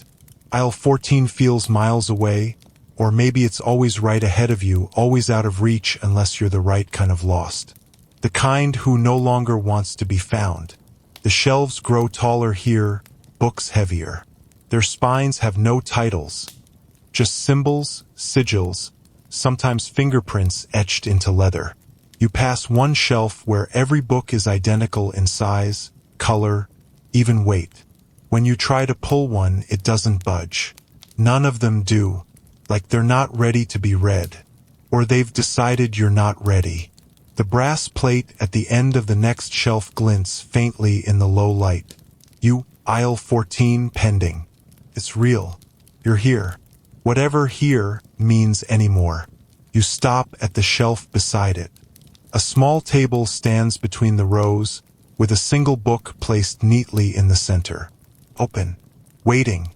Aisle 14 feels miles away, or maybe it's always right ahead of you, always out of reach unless you're the right kind of lost. The kind who no longer wants to be found. The shelves grow taller here, books heavier. Their spines have no titles. Just symbols, sigils, sometimes fingerprints etched into leather. You pass one shelf where every book is identical in size, color, even weight. When you try to pull one, it doesn't budge. None of them do, like they're not ready to be read. Or they've decided you're not ready. The brass plate at the end of the next shelf glints faintly in the low light. You, Aisle 14, pending. It's real. You're here. Whatever here means anymore. You stop at the shelf beside it. A small table stands between the rows, with a single book placed neatly in the center. Open. Waiting.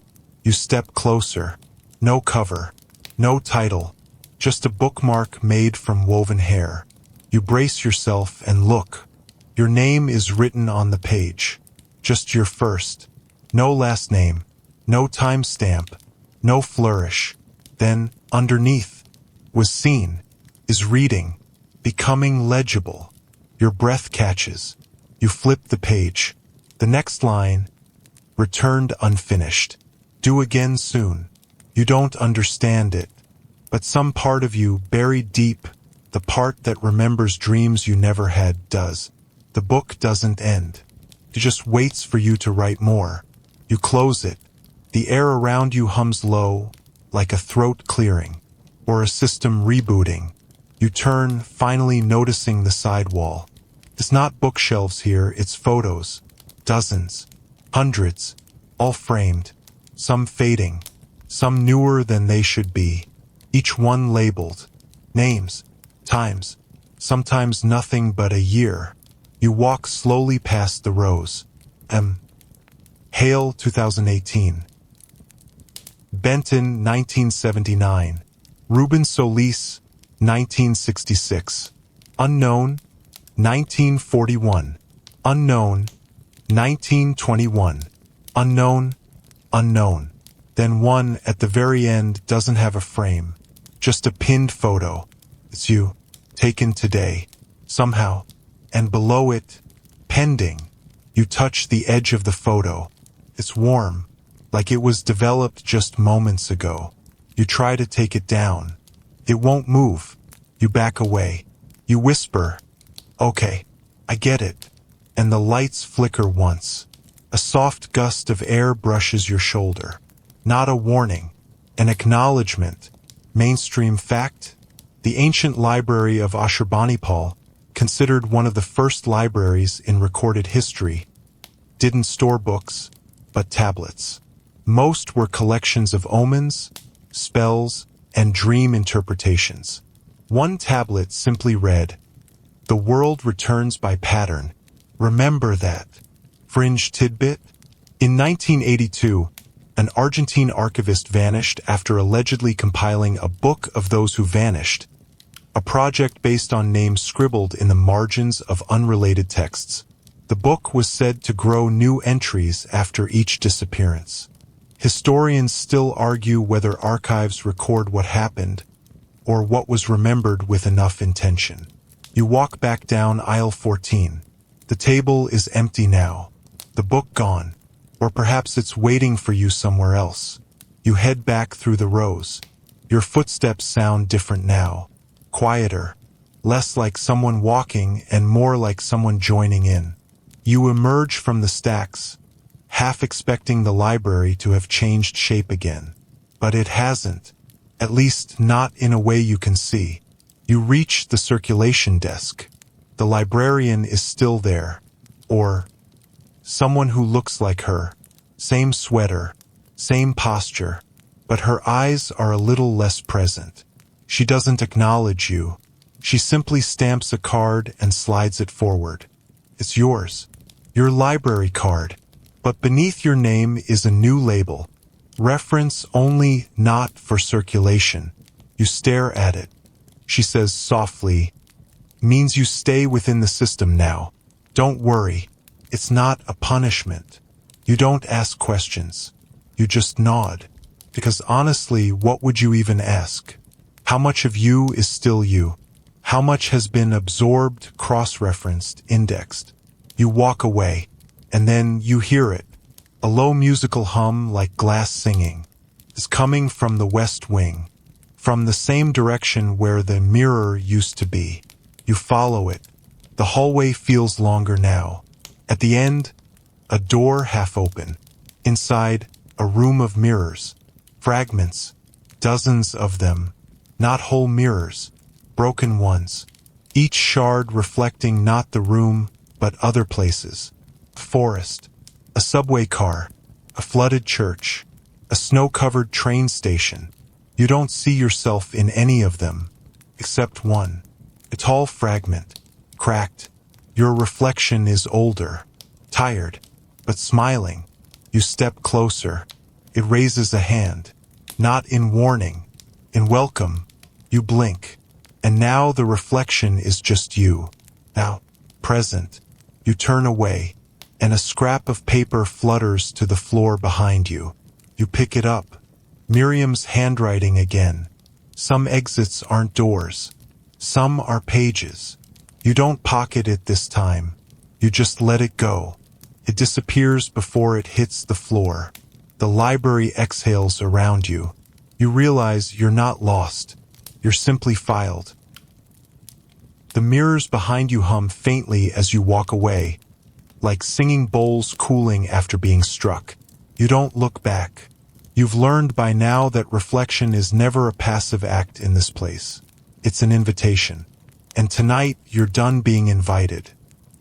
You step closer. No cover. No title. Just a bookmark made from woven hair. You brace yourself and look. Your name is written on the page. Just your first. No last name. No timestamp. No flourish. Then, underneath, was seen, is reading, becoming legible. Your breath catches. You flip the page. The next line, returned unfinished. Due again soon. You don't understand it. But some part of you, buried deep, the part that remembers dreams you never had, does. The book doesn't end. It just waits for you to write more. You close it. The air around you hums low, like a throat clearing, or a system rebooting. You turn, finally noticing the sidewall. It's not bookshelves here, it's photos. Dozens. Hundreds. All framed. Some fading. Some newer than they should be. Each one labeled. Names. Times. Sometimes nothing but a year. You walk slowly past the rows. Hale, 2018. Benton, 1979. Ruben Solis, 1966. Unknown, 1941. Unknown, 1921. Unknown, unknown. Then one at the very end doesn't have a frame. Just a pinned photo. It's you, taken today, somehow. And below it, pending. You touch the edge of the photo. It's warm, like it was developed just moments ago. You try to take it down. It won't move. You back away. You whisper, "Okay, I get it." And the lights flicker once. A soft gust of air brushes your shoulder. Not a warning, an acknowledgement. Mainstream fact? The ancient library of Ashurbanipal, considered one of the first libraries in recorded history, didn't store books, but tablets. Most were collections of omens, spells, and dream interpretations. One tablet simply read, "The world returns by pattern. Remember that." Fringe tidbit? In 1982, an Argentine archivist vanished after allegedly compiling a book of those who vanished, a project based on names scribbled in the margins of unrelated texts. The book was said to grow new entries after each disappearance. Historians still argue whether archives record what happened or what was remembered with enough intention. You walk back down aisle 14. The table is empty now. The book gone. Or perhaps it's waiting for you somewhere else. You head back through the rows. Your footsteps sound different now. Quieter. Less like someone walking and more like someone joining in. You emerge from the stacks, half expecting the library to have changed shape again. But it hasn't. At least not in a way you can see. You reach the circulation desk. The librarian is still there. Or someone who looks like her. Same sweater, same posture, but her eyes are a little less present. She doesn't acknowledge you. She simply stamps a card and slides it forward. It's yours. Your library card. But beneath your name is a new label. Reference only, not for circulation. You stare at it. She says softly, "Means you stay within the system now. Don't worry. It's not a punishment." You don't ask questions. You just nod. Because honestly, what would you even ask? How much of you is still you? How much has been absorbed, cross-referenced, indexed? You walk away, and then you hear it. A low musical hum like glass singing is coming from the west wing, from the same direction where the mirror used to be. You follow it. The hallway feels longer now. At the end, a door half open. Inside, a room of mirrors. Fragments. Dozens of them. Not whole mirrors. Broken ones. Each shard reflecting not the room, but other places. A forest. A subway car. A flooded church. A snow-covered train station. You don't see yourself in any of them. Except one. A tall fragment. Cracked. Your reflection is older. Tired. But smiling. You step closer. It raises a hand. Not in warning. In welcome. You blink. And now the reflection is just you. Now, present. You turn away. And a scrap of paper flutters to the floor behind you. You pick it up. Miriam's handwriting again. Some exits aren't doors. Some are pages. You don't pocket it this time. You just let it go. It disappears before it hits the floor. The library exhales around you. You realize you're not lost. You're simply filed. The mirrors behind you hum faintly as you walk away, like singing bowls cooling after being struck. You don't look back. You've learned by now that reflection is never a passive act in this place. It's an invitation. And tonight, you're done being invited.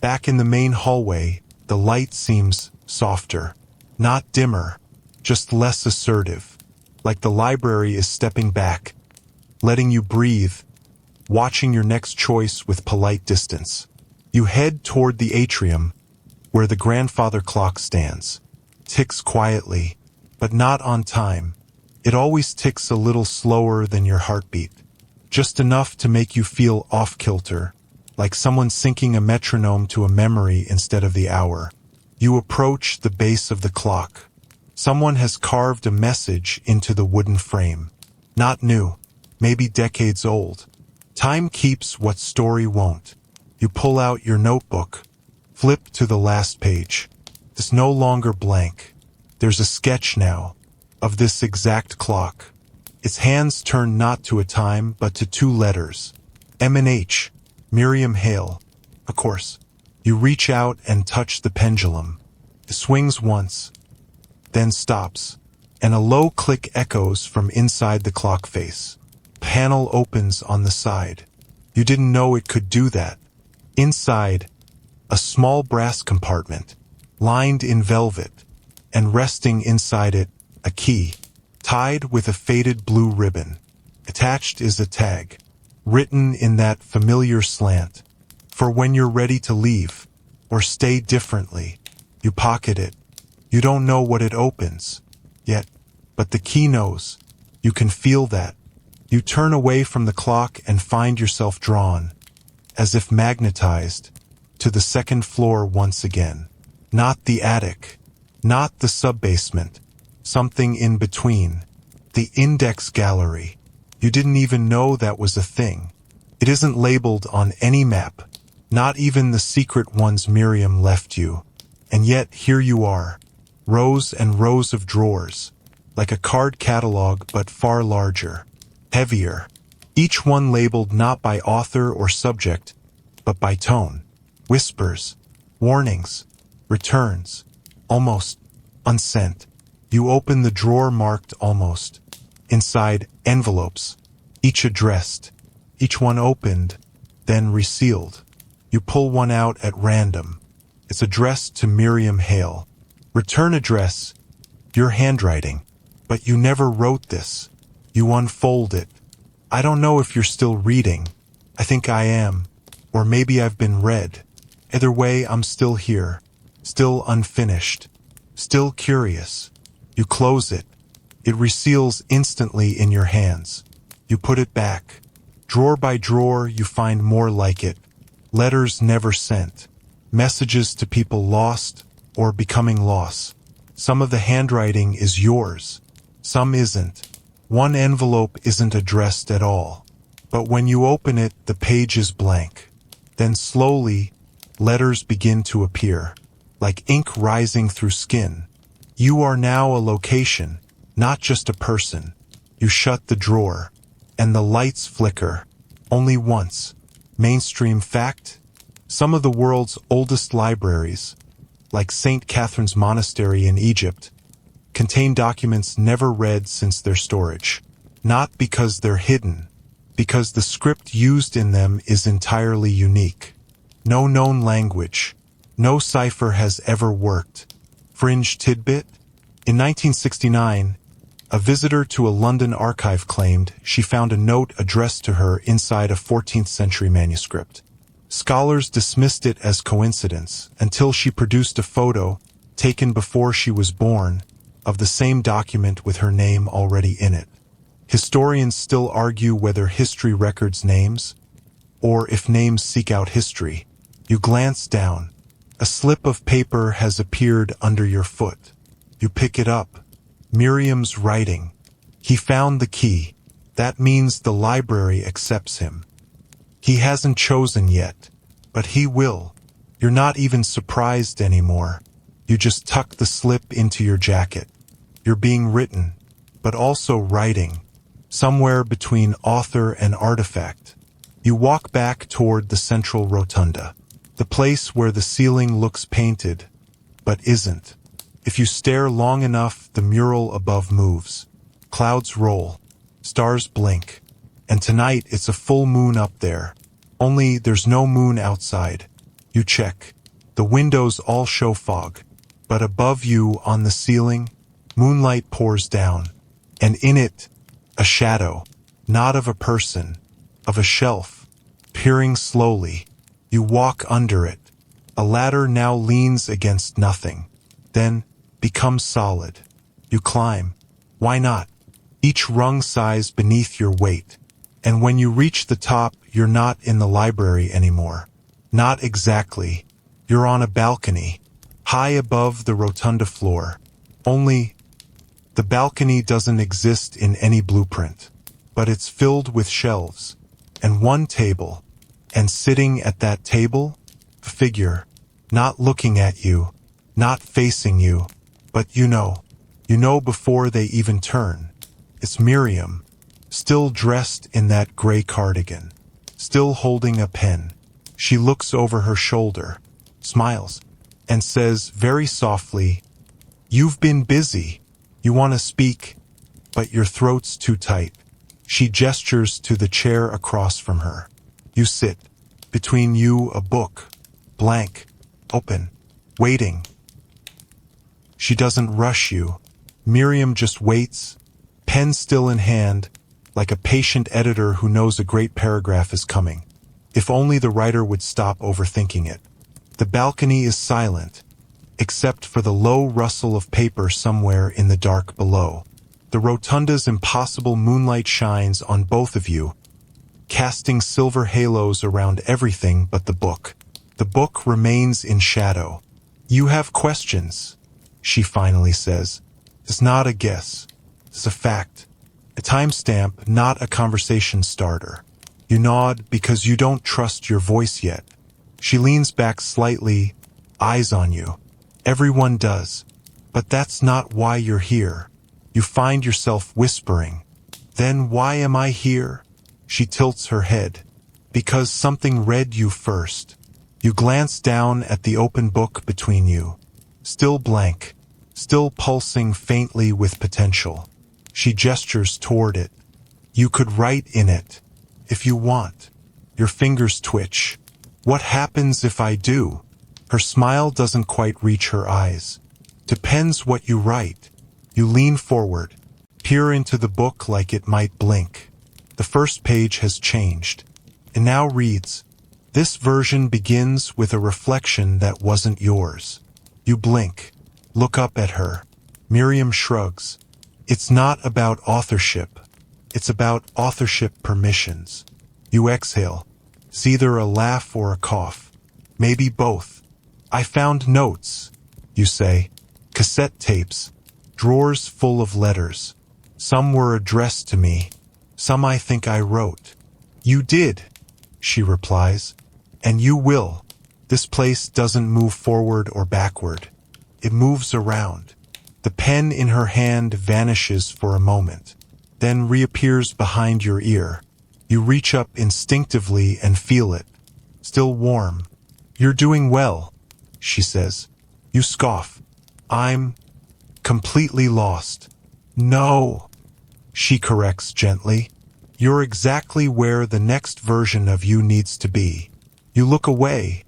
Back in the main hallway, the light seems softer. Not dimmer, just less assertive. Like the library is stepping back, letting you breathe, watching your next choice with polite distance. You head toward the atrium, where the grandfather clock stands. Ticks quietly, but not on time. It always ticks a little slower than your heartbeat. Just enough to make you feel off-kilter, like someone syncing a metronome to a memory instead of the hour. You approach the base of the clock. Someone has carved a message into the wooden frame. Not new, maybe decades old. Time keeps what story won't. You pull out your notebook, flip to the last page. It's no longer blank. There's a sketch now, of this exact clock. Its hands turn not to a time, but to two letters. M&H, Miriam Hale. Of course. You reach out and touch the pendulum. It swings once, then stops, and a low click echoes from inside the clock face. Panel opens on the side. You didn't know it could do that. Inside, a small brass compartment, lined in velvet, and resting inside it, a key, tied with a faded blue ribbon. Attached is a tag, written in that familiar slant, for when you're ready to leave, or stay differently. You pocket it. You don't know what it opens, yet, but the key knows. You can feel that. You turn away from the clock and find yourself drawn, as if magnetized, to the second floor once again. Not the attic, not the sub-basement, something in between. The index gallery. You didn't even know that was a thing. It isn't labeled on any map, not even the secret ones Miriam left you. And yet here you are, rows and rows of drawers, like a card catalog but far larger, heavier, each one labeled not by author or subject, but by tone. Whispers, warnings, returns, almost unsent. You open the drawer marked almost. Inside, envelopes, each addressed, each one opened, then resealed. You pull one out at random. It's addressed to Miriam Hale. Return address, your handwriting. But you never wrote this. You unfold it. I don't know if you're still reading. I think I am. Or maybe I've been read. Either way, I'm still here. Still unfinished. Still curious. You close it. It reseals instantly in your hands. You put it back. Drawer by drawer, you find more like it. Letters never sent. Messages to people lost or becoming lost. Some of the handwriting is yours. Some isn't. One envelope isn't addressed at all. But when you open it, the page is blank. Then slowly, letters begin to appear, like ink rising through skin. You are now a location, not just a person. You shut the drawer, and the lights flicker. Only once. Mainstream fact? Some of the world's oldest libraries, like St. Catherine's Monastery in Egypt, contain documents never read since their storage. Not because they're hidden, because the script used in them is entirely unique. No known language. No cipher has ever worked. Fringe tidbit? In 1969, a visitor to a London archive claimed she found a note addressed to her inside a 14th century manuscript. Scholars dismissed it as coincidence until she produced a photo, taken before she was born, of the same document with her name already in it. Historians still argue whether history records names, or if names seek out history. You glance down. A slip of paper has appeared under your foot. You pick it up. Miriam's writing. He found the key. That means the library accepts him. He hasn't chosen yet, but he will. You're not even surprised anymore. You just tuck the slip into your jacket. You're being written, but also writing, somewhere between author and artifact. You walk back toward the central rotunda, the place where the ceiling looks painted, but isn't. If you stare long enough, the mural above moves. Clouds roll. Stars blink. And tonight it's a full moon up there. Only there's no moon outside. You check. The windows all show fog. But above you, on the ceiling, moonlight pours down. And in it, a shadow. Not of a person. Of a shelf. Peering slowly. You walk under it. A ladder now leans against nothing. Then, becomes solid. You climb. Why not? Each rung sighs beneath your weight. And when you reach the top, you're not in the library anymore. Not exactly. You're on a balcony, high above the rotunda floor. Only, the balcony doesn't exist in any blueprint. But it's filled with shelves. And one table. And sitting at that table, a figure. Not looking at you. Not facing you. But you know. You know before they even turn. It's Miriam, still dressed in that gray cardigan, still holding a pen. She looks over her shoulder, smiles, and says very softly, "You've been busy. You want to speak, but your throat's too tight." She gestures to the chair across from her. You sit. Between you a book, blank, open, waiting. She doesn't rush you. Miriam just waits, pen still in hand, like a patient editor who knows a great paragraph is coming. If only the writer would stop overthinking it. The balcony is silent, except for the low rustle of paper somewhere in the dark below. The rotunda's impossible moonlight shines on both of you, casting silver halos around everything but the book. The book remains in shadow. "You have questions," she finally says. "It's not a guess. It's a fact. A timestamp, not a conversation starter." You nod because you don't trust your voice yet. She leans back slightly, eyes on you. Everyone does. But that's not why you're here. You find yourself whispering. "Then why am I here?" She tilts her head. "Because something read you first." You glance down at the open book between you. Still blank. Still pulsing faintly with potential. She gestures toward it. "You could write in it. If you want." Your fingers twitch. "What happens if I do?" Her smile doesn't quite reach her eyes. Depends what you write. You lean forward, peer into the book like it might blink. The first page has changed. It now reads, "This version begins with a reflection that wasn't yours." You blink, look up at her. Miriam shrugs. It's not about authorship. It's about authorship permissions. You exhale. It's either a laugh or a cough. Maybe both. "I found notes," you say. Cassette tapes. Drawers full of letters. Some were addressed to me. Some I think I wrote. "You did," she replies. "And you will. This place doesn't move forward or backward. It moves around." The pen in her hand vanishes for a moment, then reappears behind your ear. You reach up instinctively and feel it. Still warm. "You're doing well," she says. You scoff. "I'm completely lost." "No," she corrects gently. "You're exactly where the next version of you needs to be." You look away,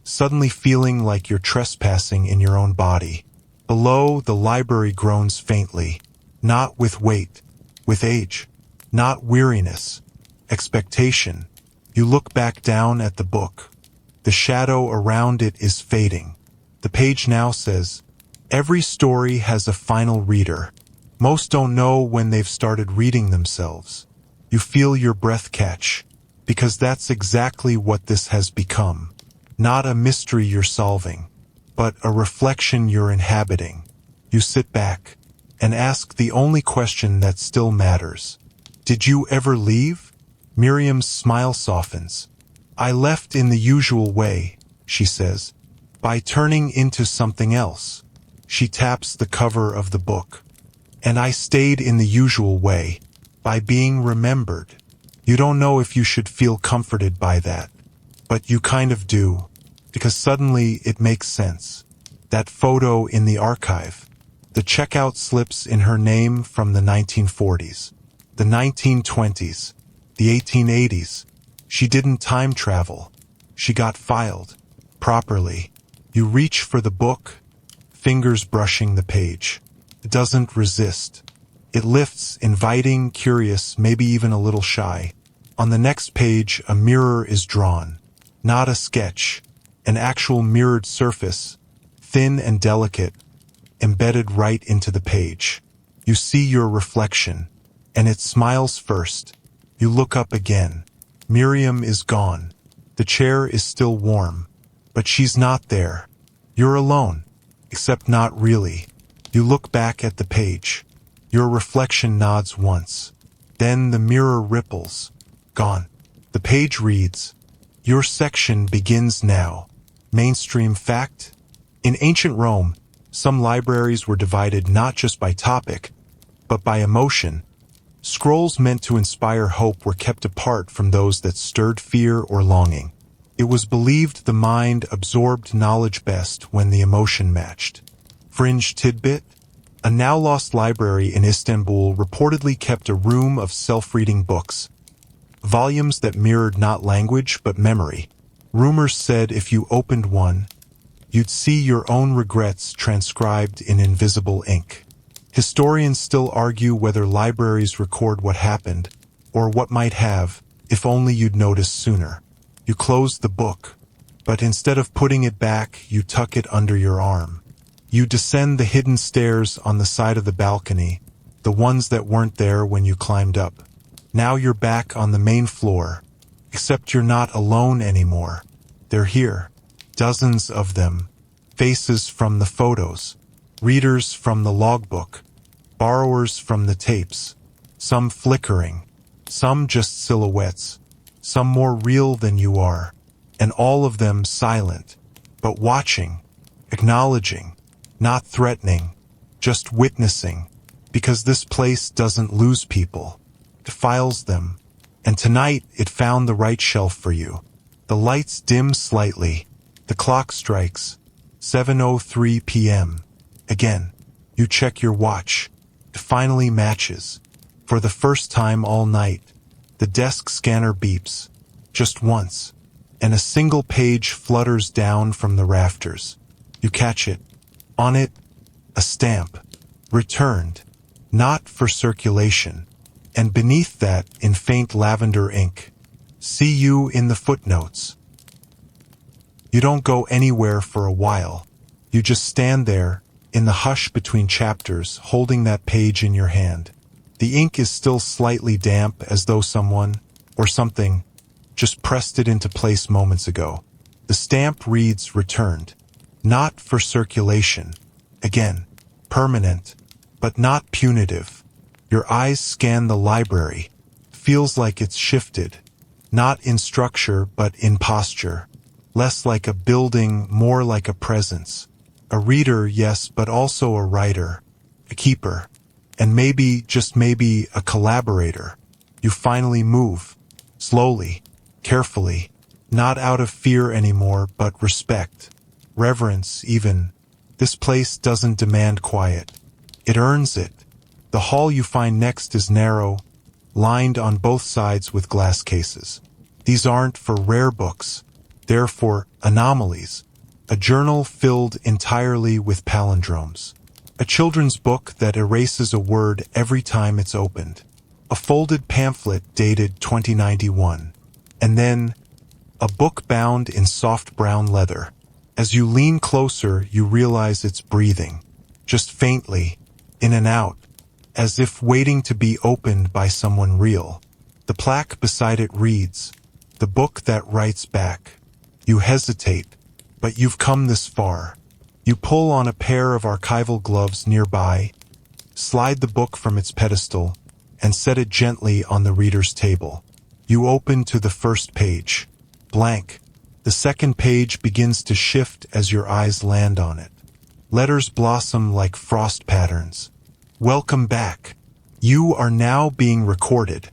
suddenly feeling like you're trespassing in your own body. Below, the library groans faintly, not with weight, with age, not weariness, expectation. You look back down at the book. The shadow around it is fading. The page now says, "Every story has a final reader. Most don't know when they've started reading themselves." You feel your breath catch, because that's exactly what this has become. Not a mystery you're solving, but a reflection you're inhabiting. You sit back and ask the only question that still matters. "Did you ever leave?" Miriam's smile softens. "I left in the usual way," she says, "by turning into something else." She taps the cover of the book. "And I stayed in the usual way, by being remembered." You don't know if you should feel comforted by that, but you kind of do, because suddenly it makes sense. That photo in the archive, the checkout slips in her name from the 1940s, the 1920s, the 1880s. She didn't time travel. She got filed, properly. You reach for the book, fingers brushing the page. It doesn't resist. It lifts, inviting, curious, maybe even a little shy. On the next page, a mirror is drawn. Not a sketch, an actual mirrored surface, thin and delicate, embedded right into the page. You see your reflection, and it smiles first. You look up again. Miriam is gone. The chair is still warm, but she's not there. You're alone, except not really. You look back at the page. Your reflection nods once. Then the mirror ripples. Gone. The page reads, "Your section begins now." Mainstream fact? In ancient Rome, some libraries were divided not just by topic, but by emotion. Scrolls meant to inspire hope were kept apart from those that stirred fear or longing. It was believed the mind absorbed knowledge best when the emotion matched. Fringe tidbit? A now-lost library in Istanbul reportedly kept a room of self-reading books, volumes that mirrored not language but memory. Rumors said if you opened one, you'd see your own regrets transcribed in invisible ink. Historians still argue whether libraries record what happened, or what might have, if only you'd noticed sooner. You close the book, but instead of putting it back, you tuck it under your arm. You descend the hidden stairs on the side of the balcony, the ones that weren't there when you climbed up. Now you're back on the main floor, except you're not alone anymore. They're here. Dozens of them. Faces from the photos. Readers from the logbook. Borrowers from the tapes. Some flickering. Some just silhouettes. Some more real than you are. And all of them silent, but watching, acknowledging. Not threatening, just witnessing, because this place doesn't lose people. It files them, and tonight it found the right shelf for you. The lights dim slightly. The clock strikes. 7:03 p.m. Again, you check your watch. It finally matches. For the first time all night, the desk scanner beeps. Just once. and a single page flutters down from the rafters. You catch it. On it, a stamp. Returned. Not for circulation. And beneath that, in faint lavender ink, see you in the footnotes. You don't go anywhere for a while. You just stand there, in the hush between chapters, holding that page in your hand. The ink is still slightly damp, as though someone, or something, just pressed it into place moments ago. The stamp reads returned. Not for circulation. Again, permanent, but not punitive. Your eyes scan the library. Feels like it's shifted. Not in structure, but in posture. Less like a building, more like a presence. A reader, yes, but also a writer. A keeper. And maybe, just maybe, a collaborator. You finally move. Slowly. Carefully. Not out of fear anymore, but respect. Reverence, even. This place doesn't demand quiet. It earns it. The hall you find next is narrow, lined on both sides with glass cases. These aren't for rare books. They're for anomalies. A journal filled entirely with palindromes. A children's book that erases a word every time it's opened. A folded pamphlet dated 2091. And then, a book bound in soft brown leather. As you lean closer, you realize it's breathing. Just faintly, in and out, as if waiting to be opened by someone real. The plaque beside it reads, "The book that writes back." You hesitate, but you've come this far. You pull on a pair of archival gloves nearby, slide the book from its pedestal, and set it gently on the reader's table. You open to the first page. Blank. The second page begins to shift as your eyes land on it. Letters blossom like frost patterns. Welcome back. You are now being recorded.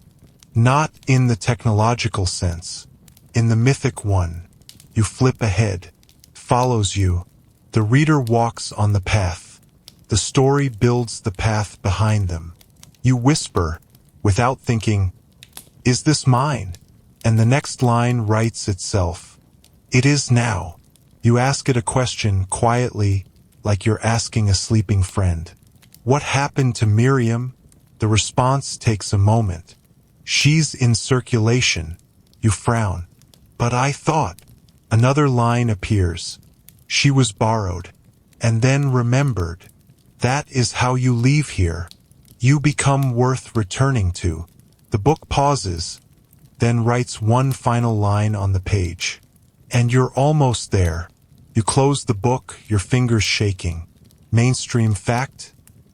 Not in the technological sense. In the mythic one. You flip ahead. Follows you. The reader walks on the path. The story builds the path behind them. You whisper, without thinking, "Is this mine?" And the next line writes itself. It is now. You ask it a question quietly, like you're asking a sleeping friend. What happened to Miriam? The response takes a moment. She's in circulation. You frown. But I thought. Another line appears. She was borrowed. And then remembered. That is how you leave here. You become worth returning to. The book pauses, then writes one final line on the page. And you're almost there. You close the book, your fingers shaking. Mainstream fact?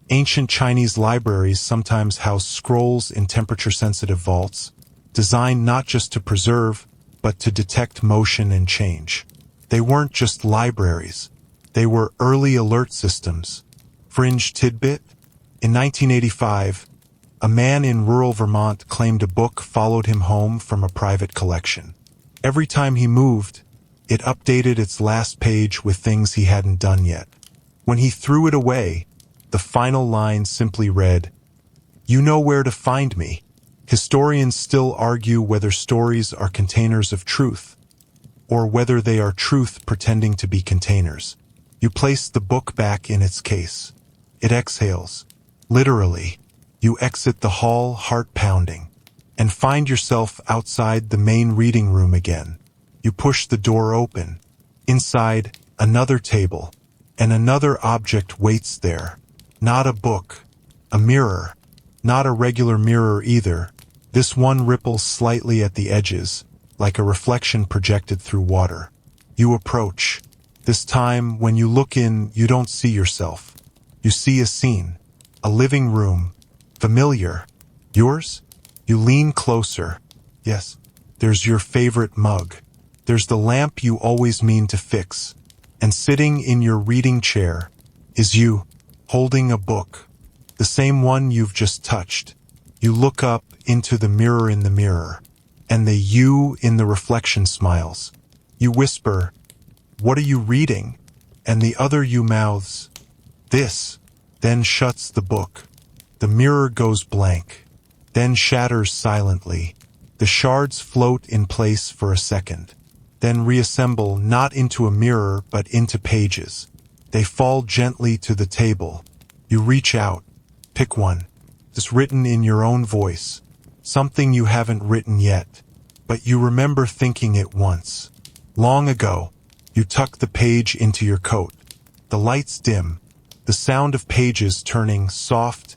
Ancient Chinese libraries sometimes house scrolls in temperature-sensitive vaults, designed not just to preserve, but to detect motion and change. They weren't just libraries. They were early alert systems. Fringe tidbit? In 1985, a man in rural Vermont claimed a book followed him home from a private collection. Every time he moved, it updated its last page with things he hadn't done yet. When he threw it away, the final line simply read, "You know where to find me." Historians still argue whether stories are containers of truth, or whether they are truth pretending to be containers. You place the book back in its case. It exhales. Literally, you exit the hall, heart pounding, and find yourself outside the main reading room again. You push the door open. Inside, another table, and another object waits there. Not a book. A mirror. Not a regular mirror either. This one ripples slightly at the edges, like a reflection projected through water. You approach. This time, when you look in, you don't see yourself. You see a scene. A living room. Familiar. Yours? You lean closer. Yes. There's your favorite mug. There's the lamp you always mean to fix. And sitting in your reading chair is you, holding a book. The same one you've just touched. You look up into the mirror in the mirror, and the you in the reflection smiles. You whisper, "What are you reading?" And the other you mouths, "This," then shuts the book. The mirror goes blank, then shatters silently. The shards float in place for a second. then reassemble not into a mirror but into pages. They fall gently to the table. You reach out, pick one. It's written in your own voice, something you haven't written yet, but you remember thinking it once. Long ago, you tuck the page into your coat. The lights dim. The sound of pages turning soft,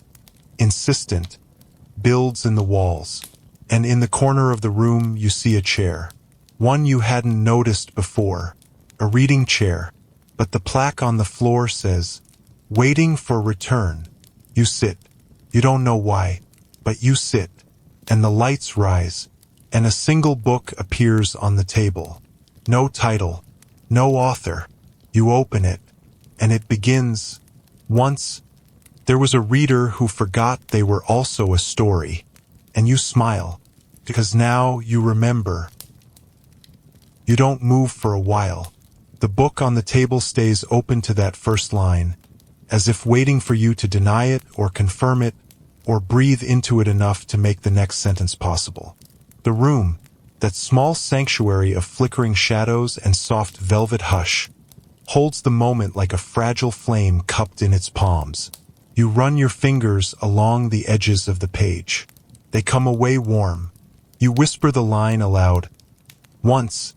insistent, builds in the walls. And in the corner of the room you see a chair. One you hadn't noticed before. A reading chair. But the plaque on the floor says, "Waiting for return." You sit. You don't know why, but you sit. And the lights rise. And a single book appears on the table. No title. No author. You open it. And it begins, "Once there was a reader who forgot they were also a story." And you smile, because now you remember. You don't move for a while. The book on the table stays open to that first line, as if waiting for you to deny it or confirm it, or breathe into it enough to make the next sentence possible. The room, that small sanctuary of flickering shadows and soft velvet hush, holds the moment like a fragile flame cupped in its palms. You run your fingers along the edges of the page. They come away warm. You whisper the line aloud. "Once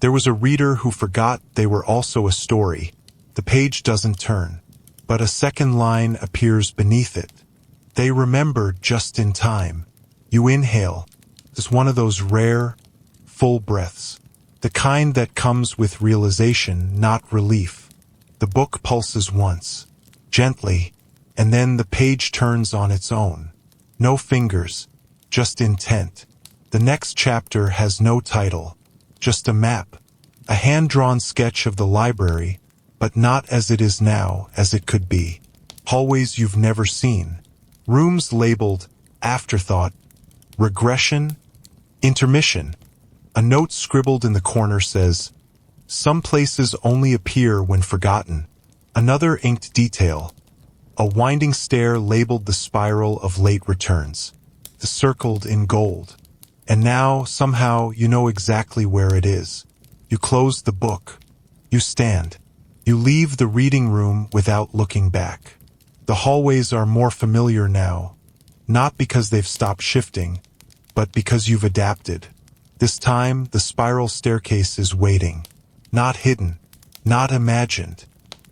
there was a reader who forgot they were also a story." The page doesn't turn, but a second line appears beneath it. "They remember just in time." You inhale. It's one of those rare, full breaths. The kind that comes with realization, not relief. The book pulses once, gently, and then the page turns on its own. No fingers, just intent. The next chapter has no title, just a map, a hand-drawn sketch of the library, but not as it is now, as it could be. Hallways you've never seen. Rooms labeled afterthought, regression, intermission. A note scribbled in the corner says, "Some places only appear when forgotten." Another inked detail. A winding stair labeled the spiral of late returns, circled in gold. And now, somehow, you know exactly where it is. You close the book. You stand. You leave the reading room without looking back. The hallways are more familiar now, not because they've stopped shifting, but because you've adapted. This time, the spiral staircase is waiting. Not hidden, not imagined.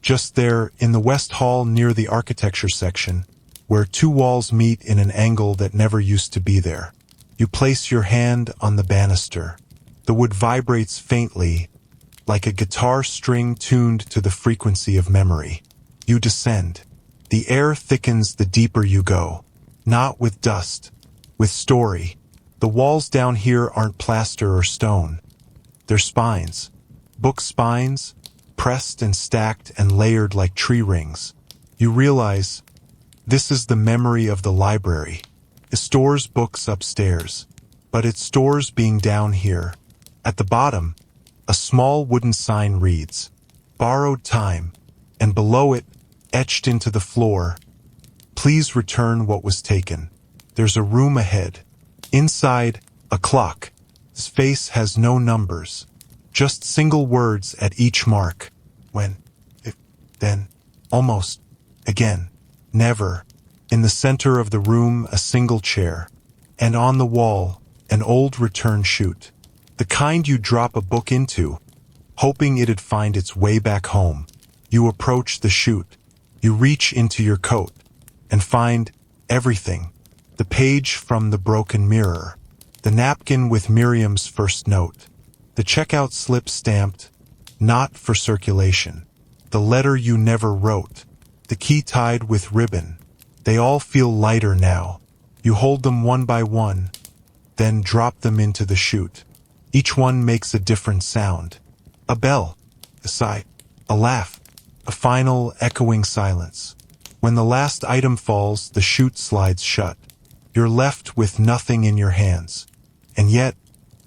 Just there, in the West Hall near the architecture section, where two walls meet in an angle that never used to be there. You place your hand on the banister. The wood vibrates faintly, like a guitar string tuned to the frequency of memory. You descend. The air thickens the deeper you go. Not with dust, with story. The walls down here aren't plaster or stone. They're spines. Book spines, pressed and stacked and layered like tree rings. You realize, this is the memory of the library. It stores books upstairs, but it stores being down here. At the bottom, a small wooden sign reads, "Borrowed time," and below it, etched into the floor, "Please return what was taken." There's a room ahead. Inside, a clock. Its face has no numbers, just single words at each mark. When, if, then, almost, again, never. In the center of the room, a single chair. And on the wall, an old return chute. The kind you drop a book into, hoping it'd find its way back home. You approach the chute. You reach into your coat and find everything. The page from the broken mirror. The napkin with Miriam's first note. The checkout slip stamped, "Not for circulation." The letter you never wrote. The key tied with ribbon. They all feel lighter now. You hold them one by one, then drop them into the chute. Each one makes a different sound. A bell, a sigh, a laugh, a final echoing silence. When the last item falls, the chute slides shut. You're left with nothing in your hands. And yet,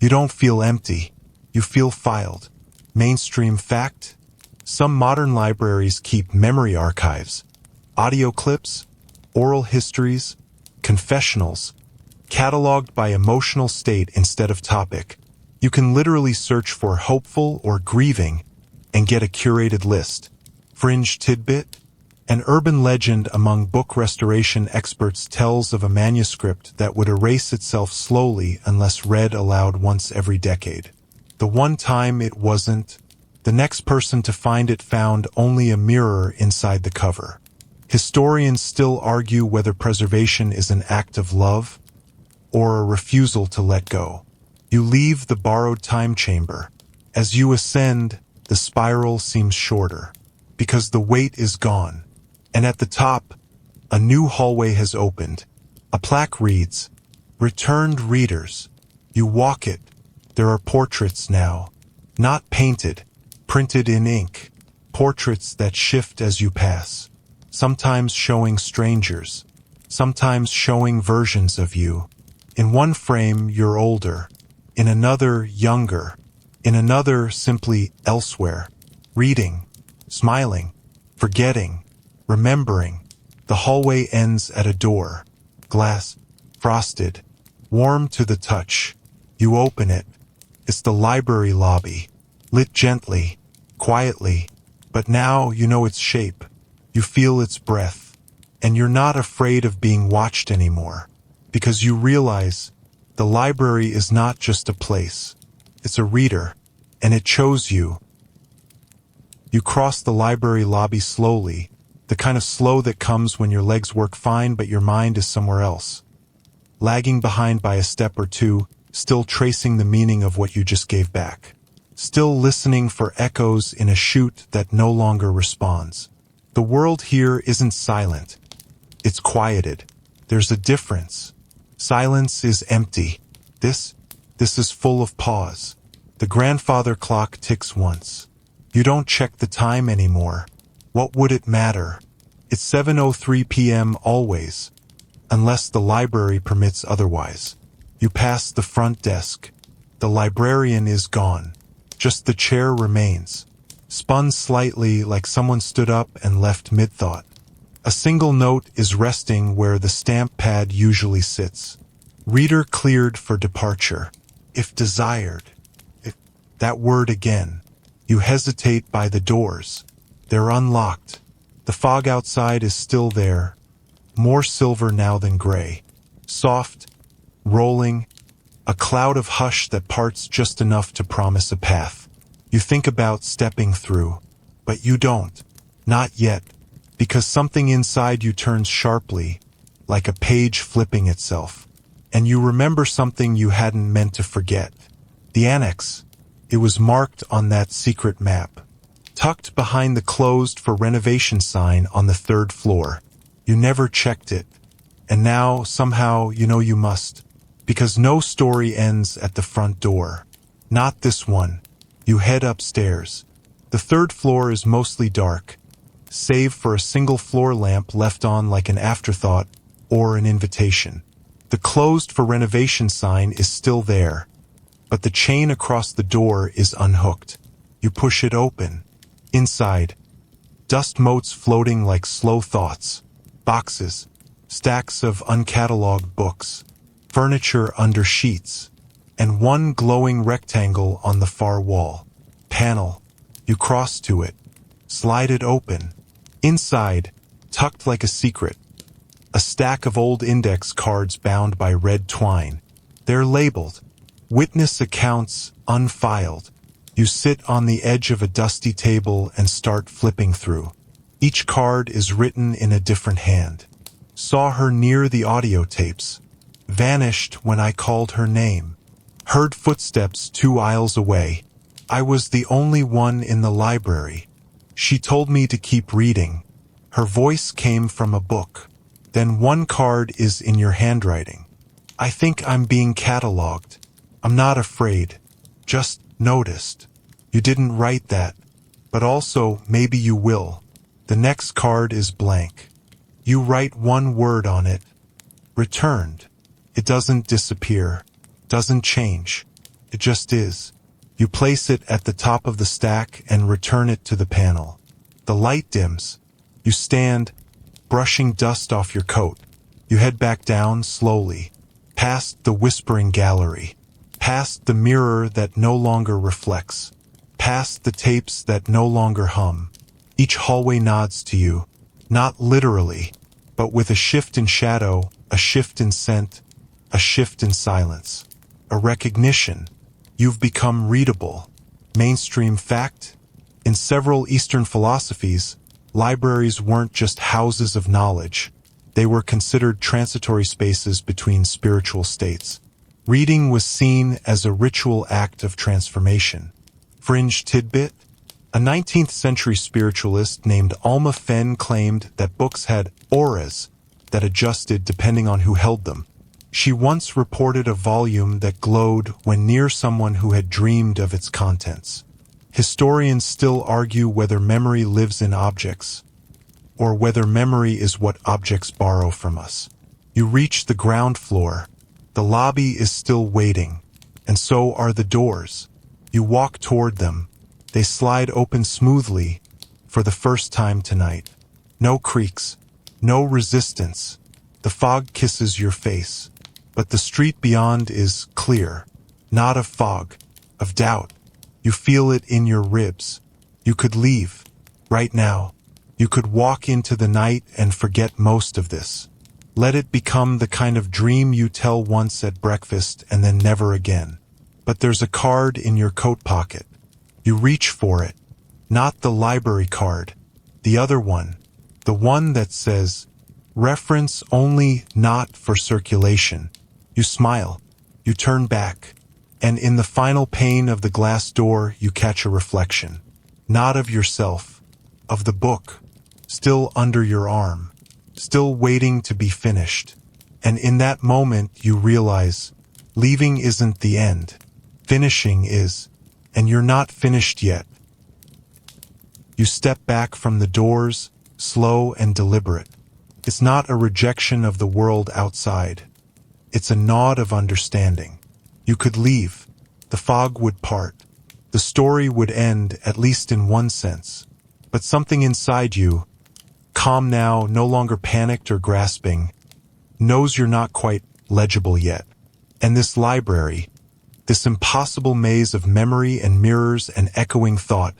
you don't feel empty. You feel filed. Mainstream fact? Some modern libraries keep memory archives, audio clips, oral histories, confessionals, cataloged by emotional state instead of topic. You can literally search for hopeful or grieving and get a curated list. Fringe tidbit? An urban legend among book restoration experts tells of a manuscript that would erase itself slowly unless read aloud once every decade. The one time it wasn't, the next person to find it found only a mirror inside the cover. Historians still argue whether preservation is an act of love or a refusal to let go. You leave the borrowed time chamber. As you ascend, the spiral seems shorter, because the weight is gone. And at the top, a new hallway has opened. A plaque reads, "Returned readers." You walk it. There are portraits now. Not painted, printed in ink. Portraits that shift as you pass. Sometimes showing strangers. Sometimes showing versions of you. In one frame, you're older. In another, younger. In another, simply elsewhere. Reading. Smiling. Forgetting. Remembering. The hallway ends at a door. Glass. Frosted. Warm to the touch. You open it. It's the library lobby. Lit gently. Quietly. But now you know its shape. You feel its breath. And you're not afraid of being watched anymore. Because you realize the library is not just a place. It's a reader. And it chose you. You cross the library lobby slowly. The kind of slow that comes when your legs work fine but your mind is somewhere else. Lagging behind by a step or two, still tracing the meaning of what you just gave back. Still listening for echoes in a chute that no longer responds. The world here isn't silent. It's quieted. There's a difference. Silence is empty. This is full of pause. The grandfather clock ticks once. You don't check the time anymore. What would it matter? It's 7:03 p.m. always, unless the library permits otherwise. You pass the front desk. The librarian is gone. Just the chair remains, spun slightly like someone stood up and left mid-thought. A single note is resting where the stamp pad usually sits. Reader cleared for departure, if desired. That word again. You hesitate by the doors. They're unlocked. The fog outside is still there, more silver now than gray. Soft, rolling, a cloud of hush that parts just enough to promise a path. You think about stepping through, but you don't. Not yet, because something inside you turns sharply, like a page flipping itself. And you remember something you hadn't meant to forget. The annex. It was marked on that secret map. Tucked behind the closed for renovation sign on the 3rd floor. You never checked it. And now, somehow, you know you must. Because no story ends at the front door. Not this one. You head upstairs. The 3rd floor is mostly dark, save for a single floor lamp left on like an afterthought or an invitation. The closed for renovation sign is still there, but the chain across the door is unhooked. You push it open. Inside, dust motes floating like slow thoughts. Boxes, stacks of uncatalogued books, furniture under sheets, and one glowing rectangle on the far wall. Panel. You cross to it. Slide it open. Inside, tucked like a secret, a stack of old index cards bound by red twine. They're labeled. Witness accounts unfiled. You sit on the edge of a dusty table and start flipping through. Each card is written in a different hand. Saw her near the audio tapes. Vanished when I called her name. Heard footsteps 2 aisles away. I was the only one in the library. She told me to keep reading. Her voice came from a book. Then one card is in your handwriting. I think I'm being cataloged. I'm not afraid. Just noticed. You didn't write that. But also, maybe you will. The next card is blank. You write one word on it. Returned. It doesn't disappear. Doesn't change. It just is. You place it at the top of the stack and return it to the panel. The light dims. You stand, brushing dust off your coat. You head back down slowly, past the whispering gallery. past the mirror that no longer reflects, past the tapes that no longer hum. Each hallway nods to you, not literally, but with a shift in shadow, a shift in scent, a shift in silence, a recognition. You've become readable. Mainstream fact? In several Eastern philosophies, libraries weren't just houses of knowledge. They were considered transitory spaces between spiritual states. Reading was seen as a ritual act of transformation. Fringe tidbit? A 19th century spiritualist named Alma Fenn claimed that books had auras that adjusted depending on who held them. She once reported a volume that glowed when near someone who had dreamed of its contents. Historians still argue whether memory lives in objects, or whether memory is what objects borrow from us. You reach the ground floor. The lobby is still waiting, and so are the doors. You walk toward them. They slide open smoothly for the first time tonight. No creaks, no resistance. The fog kisses your face, but the street beyond is clear, not of fog, of doubt. You feel it in your ribs. You could leave, right now. You could walk into the night and forget most of this. Let it become the kind of dream you tell once at breakfast and then never again. But there's a card in your coat pocket. You reach for it. Not the library card. The other one. The one that says, reference only, not for circulation. You smile. You turn back. And in the final pane of the glass door, you catch a reflection. Not of yourself. Of the book. Still under your arm. Still waiting to be finished. And in that moment, you realize, leaving isn't the end. Finishing is. And you're not finished yet. You step back from the doors, slow and deliberate. It's not a rejection of the world outside. It's a nod of understanding. You could leave. The fog would part. The story would end, at least in one sense. But something inside you, calm now, no longer panicked or grasping, knows you're not quite legible yet. And this library, this impossible maze of memory and mirrors and echoing thought,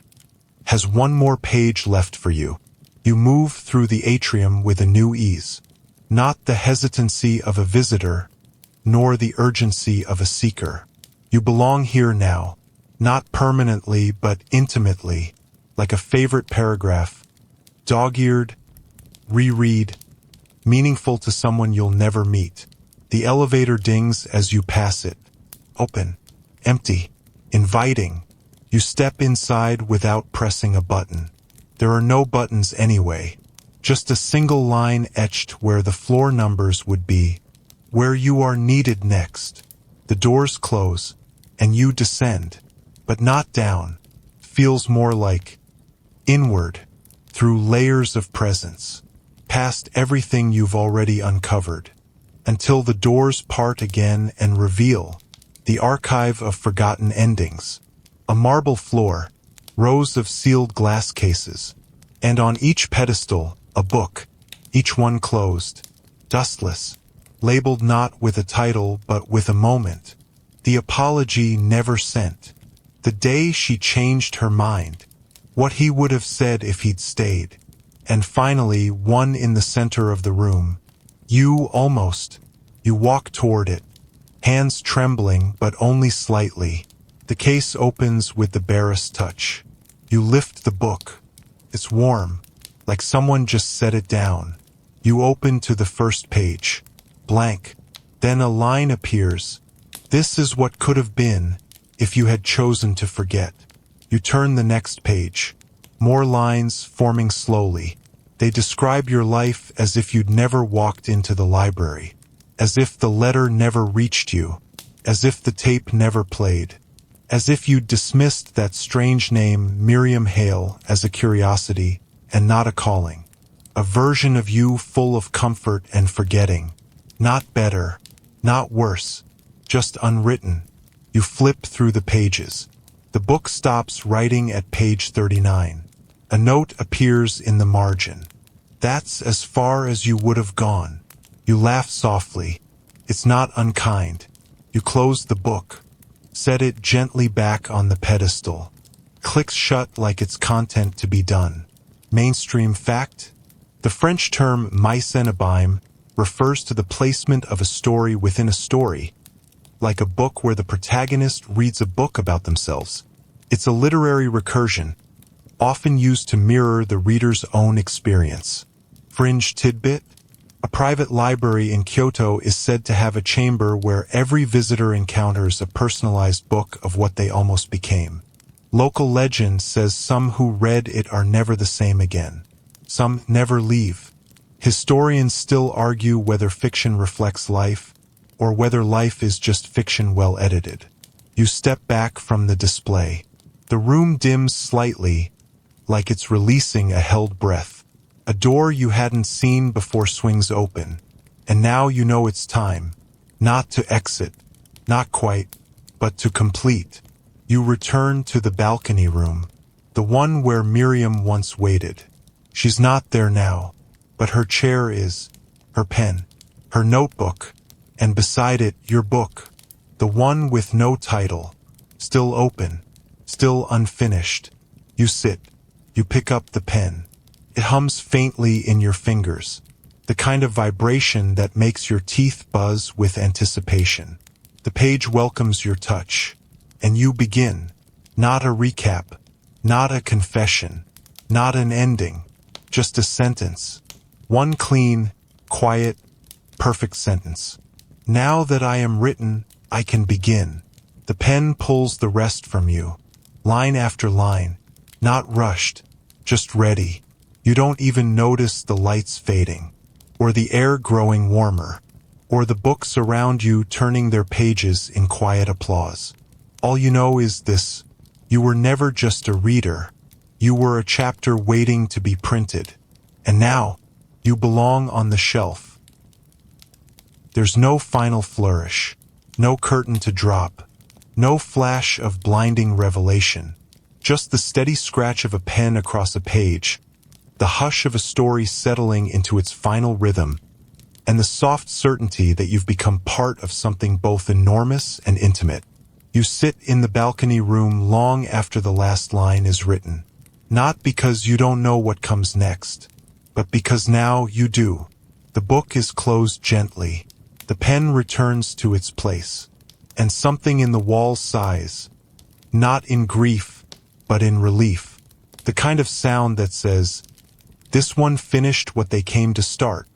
has one more page left for you. You move through the atrium with a new ease. Not the hesitancy of a visitor, nor the urgency of a seeker. You belong here now, not permanently but intimately, like a favorite paragraph, dog-eared, reread, meaningful to someone you'll never meet. The elevator dings as you pass it. Open, empty, inviting. You step inside without pressing a button. There are no buttons anyway, just a single line etched where the floor numbers would be, where you are needed next. The doors close, and you descend, but not down. Feels more like inward, through layers of presence, past everything you've already uncovered, until the doors part again and reveal the archive of forgotten endings. A marble floor, rows of sealed glass cases, and on each pedestal, a book, each one closed, dustless, labeled not with a title but with a moment. The apology never sent. The day she changed her mind. What he would have said if he'd stayed. And finally, one in the center of the room. You almost. You walk toward it. Hands trembling, but only slightly. The case opens with the barest touch. You lift the book. It's warm, like someone just set it down. You open to the first page. Blank. Then a line appears. This is what could have been, if you had chosen to forget. You turn the next page. More lines forming slowly. They describe your life as if you'd never walked into the library. As if the letter never reached you. As if the tape never played. As if you'd dismissed that strange name, Miriam Hale, as a curiosity and not a calling. A version of you full of comfort and forgetting. Not better, not worse, just unwritten. You flip through the pages. The book stops writing at page 39. A note appears in the margin. That's as far as you would have gone. You laugh softly. It's not unkind. You close the book. Set it gently back on the pedestal. Clicks shut like it's content to be done. Mainstream fact? The French term mise en abîme refers to the placement of a story within a story, like a book where the protagonist reads a book about themselves. It's a literary recursion, often used to mirror the reader's own experience. Fringe tidbit? A private library in Kyoto is said to have a chamber where every visitor encounters a personalized book of what they almost became. Local legend says some who read it are never the same again. Some never leave. Historians still argue whether fiction reflects life, or whether life is just fiction well edited. You step back from the display. The room dims slightly, like it's releasing a held breath. A door you hadn't seen before swings open, and now you know it's time, not to exit, not quite, but to complete. You return to the balcony room, the one where Miriam once waited. She's not there now, but her chair is, her pen, her notebook, and beside it your book, the one with no title, still open, still unfinished. You sit, you pick up the pen. It hums faintly in your fingers, the kind of vibration that makes your teeth buzz with anticipation. The page welcomes your touch, and you begin. Not a recap, not a confession, not an ending, just a sentence. One clean, quiet, perfect sentence. Now that I am written, I can begin. The pen pulls the rest from you, line after line, not rushed, just ready. You don't even notice the lights fading, or the air growing warmer, or the books around you turning their pages in quiet applause. All you know is this: you were never just a reader. You were a chapter waiting to be printed. And now, you belong on the shelf. There's no final flourish, no curtain to drop, no flash of blinding revelation, just the steady scratch of a pen across a page, the hush of a story settling into its final rhythm, and the soft certainty that you've become part of something both enormous and intimate. You sit in the balcony room long after the last line is written, not because you don't know what comes next, but because now you do. The book is closed gently, the pen returns to its place, and something in the wall sighs, not in grief, but in relief, the kind of sound that says, "This one finished what they came to start."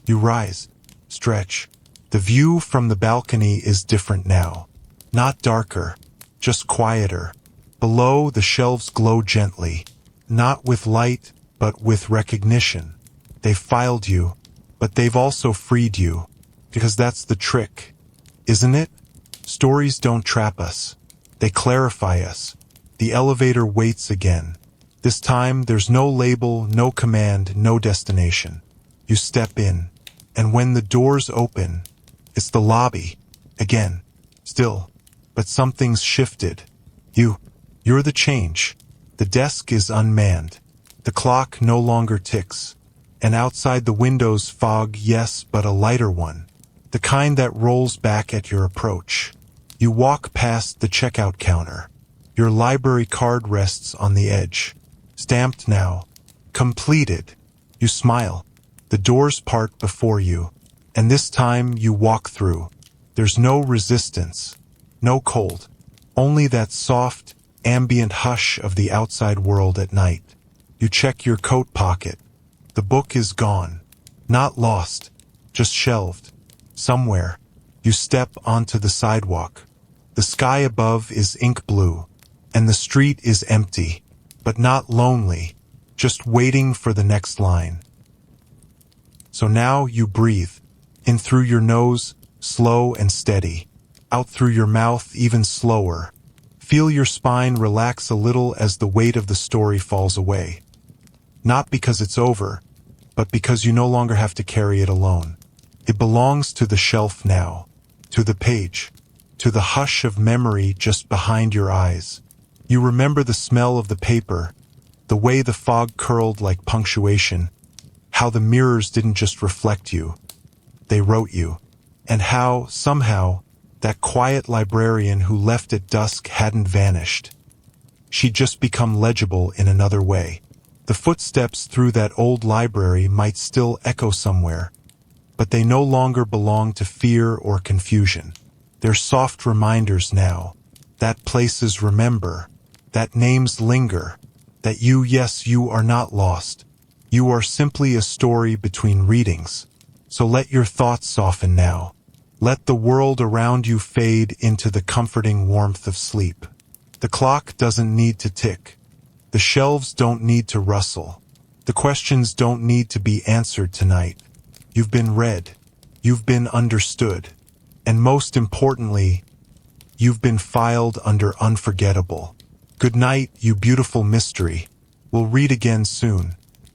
You rise, stretch. The view from the balcony is different now. Not darker, just quieter. Below, the shelves glow gently, not with light, but with recognition. They've filed you, but they've also freed you, because that's the trick, isn't it? Stories don't trap us. They clarify us. The elevator waits again. This time, there's no label, no command, no destination. You step in, and when the doors open, it's the lobby, again, still, but something's shifted. You're the change. The desk is unmanned. The clock no longer ticks. And outside the windows fog, yes, but a lighter one. The kind that rolls back at your approach. You walk past the checkout counter. Your library card rests on the edge. Stamped now. Completed. You smile. The doors part before you. And this time you walk through. There's no resistance. No cold. Only that soft, ambient hush of the outside world at night. You check your coat pocket. The book is gone. Not lost. Just shelved. Somewhere. You step onto the sidewalk. The sky above is ink blue, and the street is empty, but not lonely, just waiting for the next line. So now you breathe, in through your nose, slow and steady, out through your mouth even slower. Feel your spine relax a little as the weight of the story falls away. Not because it's over, but because you no longer have to carry it alone. It belongs to the shelf now, to the page, to the hush of memory just behind your eyes. You remember the smell of the paper, the way the fog curled like punctuation, how the mirrors didn't just reflect you, they wrote you, and how, somehow, That quiet librarian who left at dusk hadn't vanished. She'd just become legible in another way. The footsteps through that old library might still echo somewhere, but they no longer belong to fear or confusion. They're soft reminders now, that places remember, that names linger, that yes, you are not lost. You are simply a story between readings. So let your thoughts soften now. Let the world around you fade into the comforting warmth of sleep. The clock doesn't need to tick. The shelves don't need to rustle. The questions don't need to be answered tonight. You've been read. You've been understood. And most importantly, you've been filed under unforgettable. Good night, you beautiful mystery. We'll read again soon.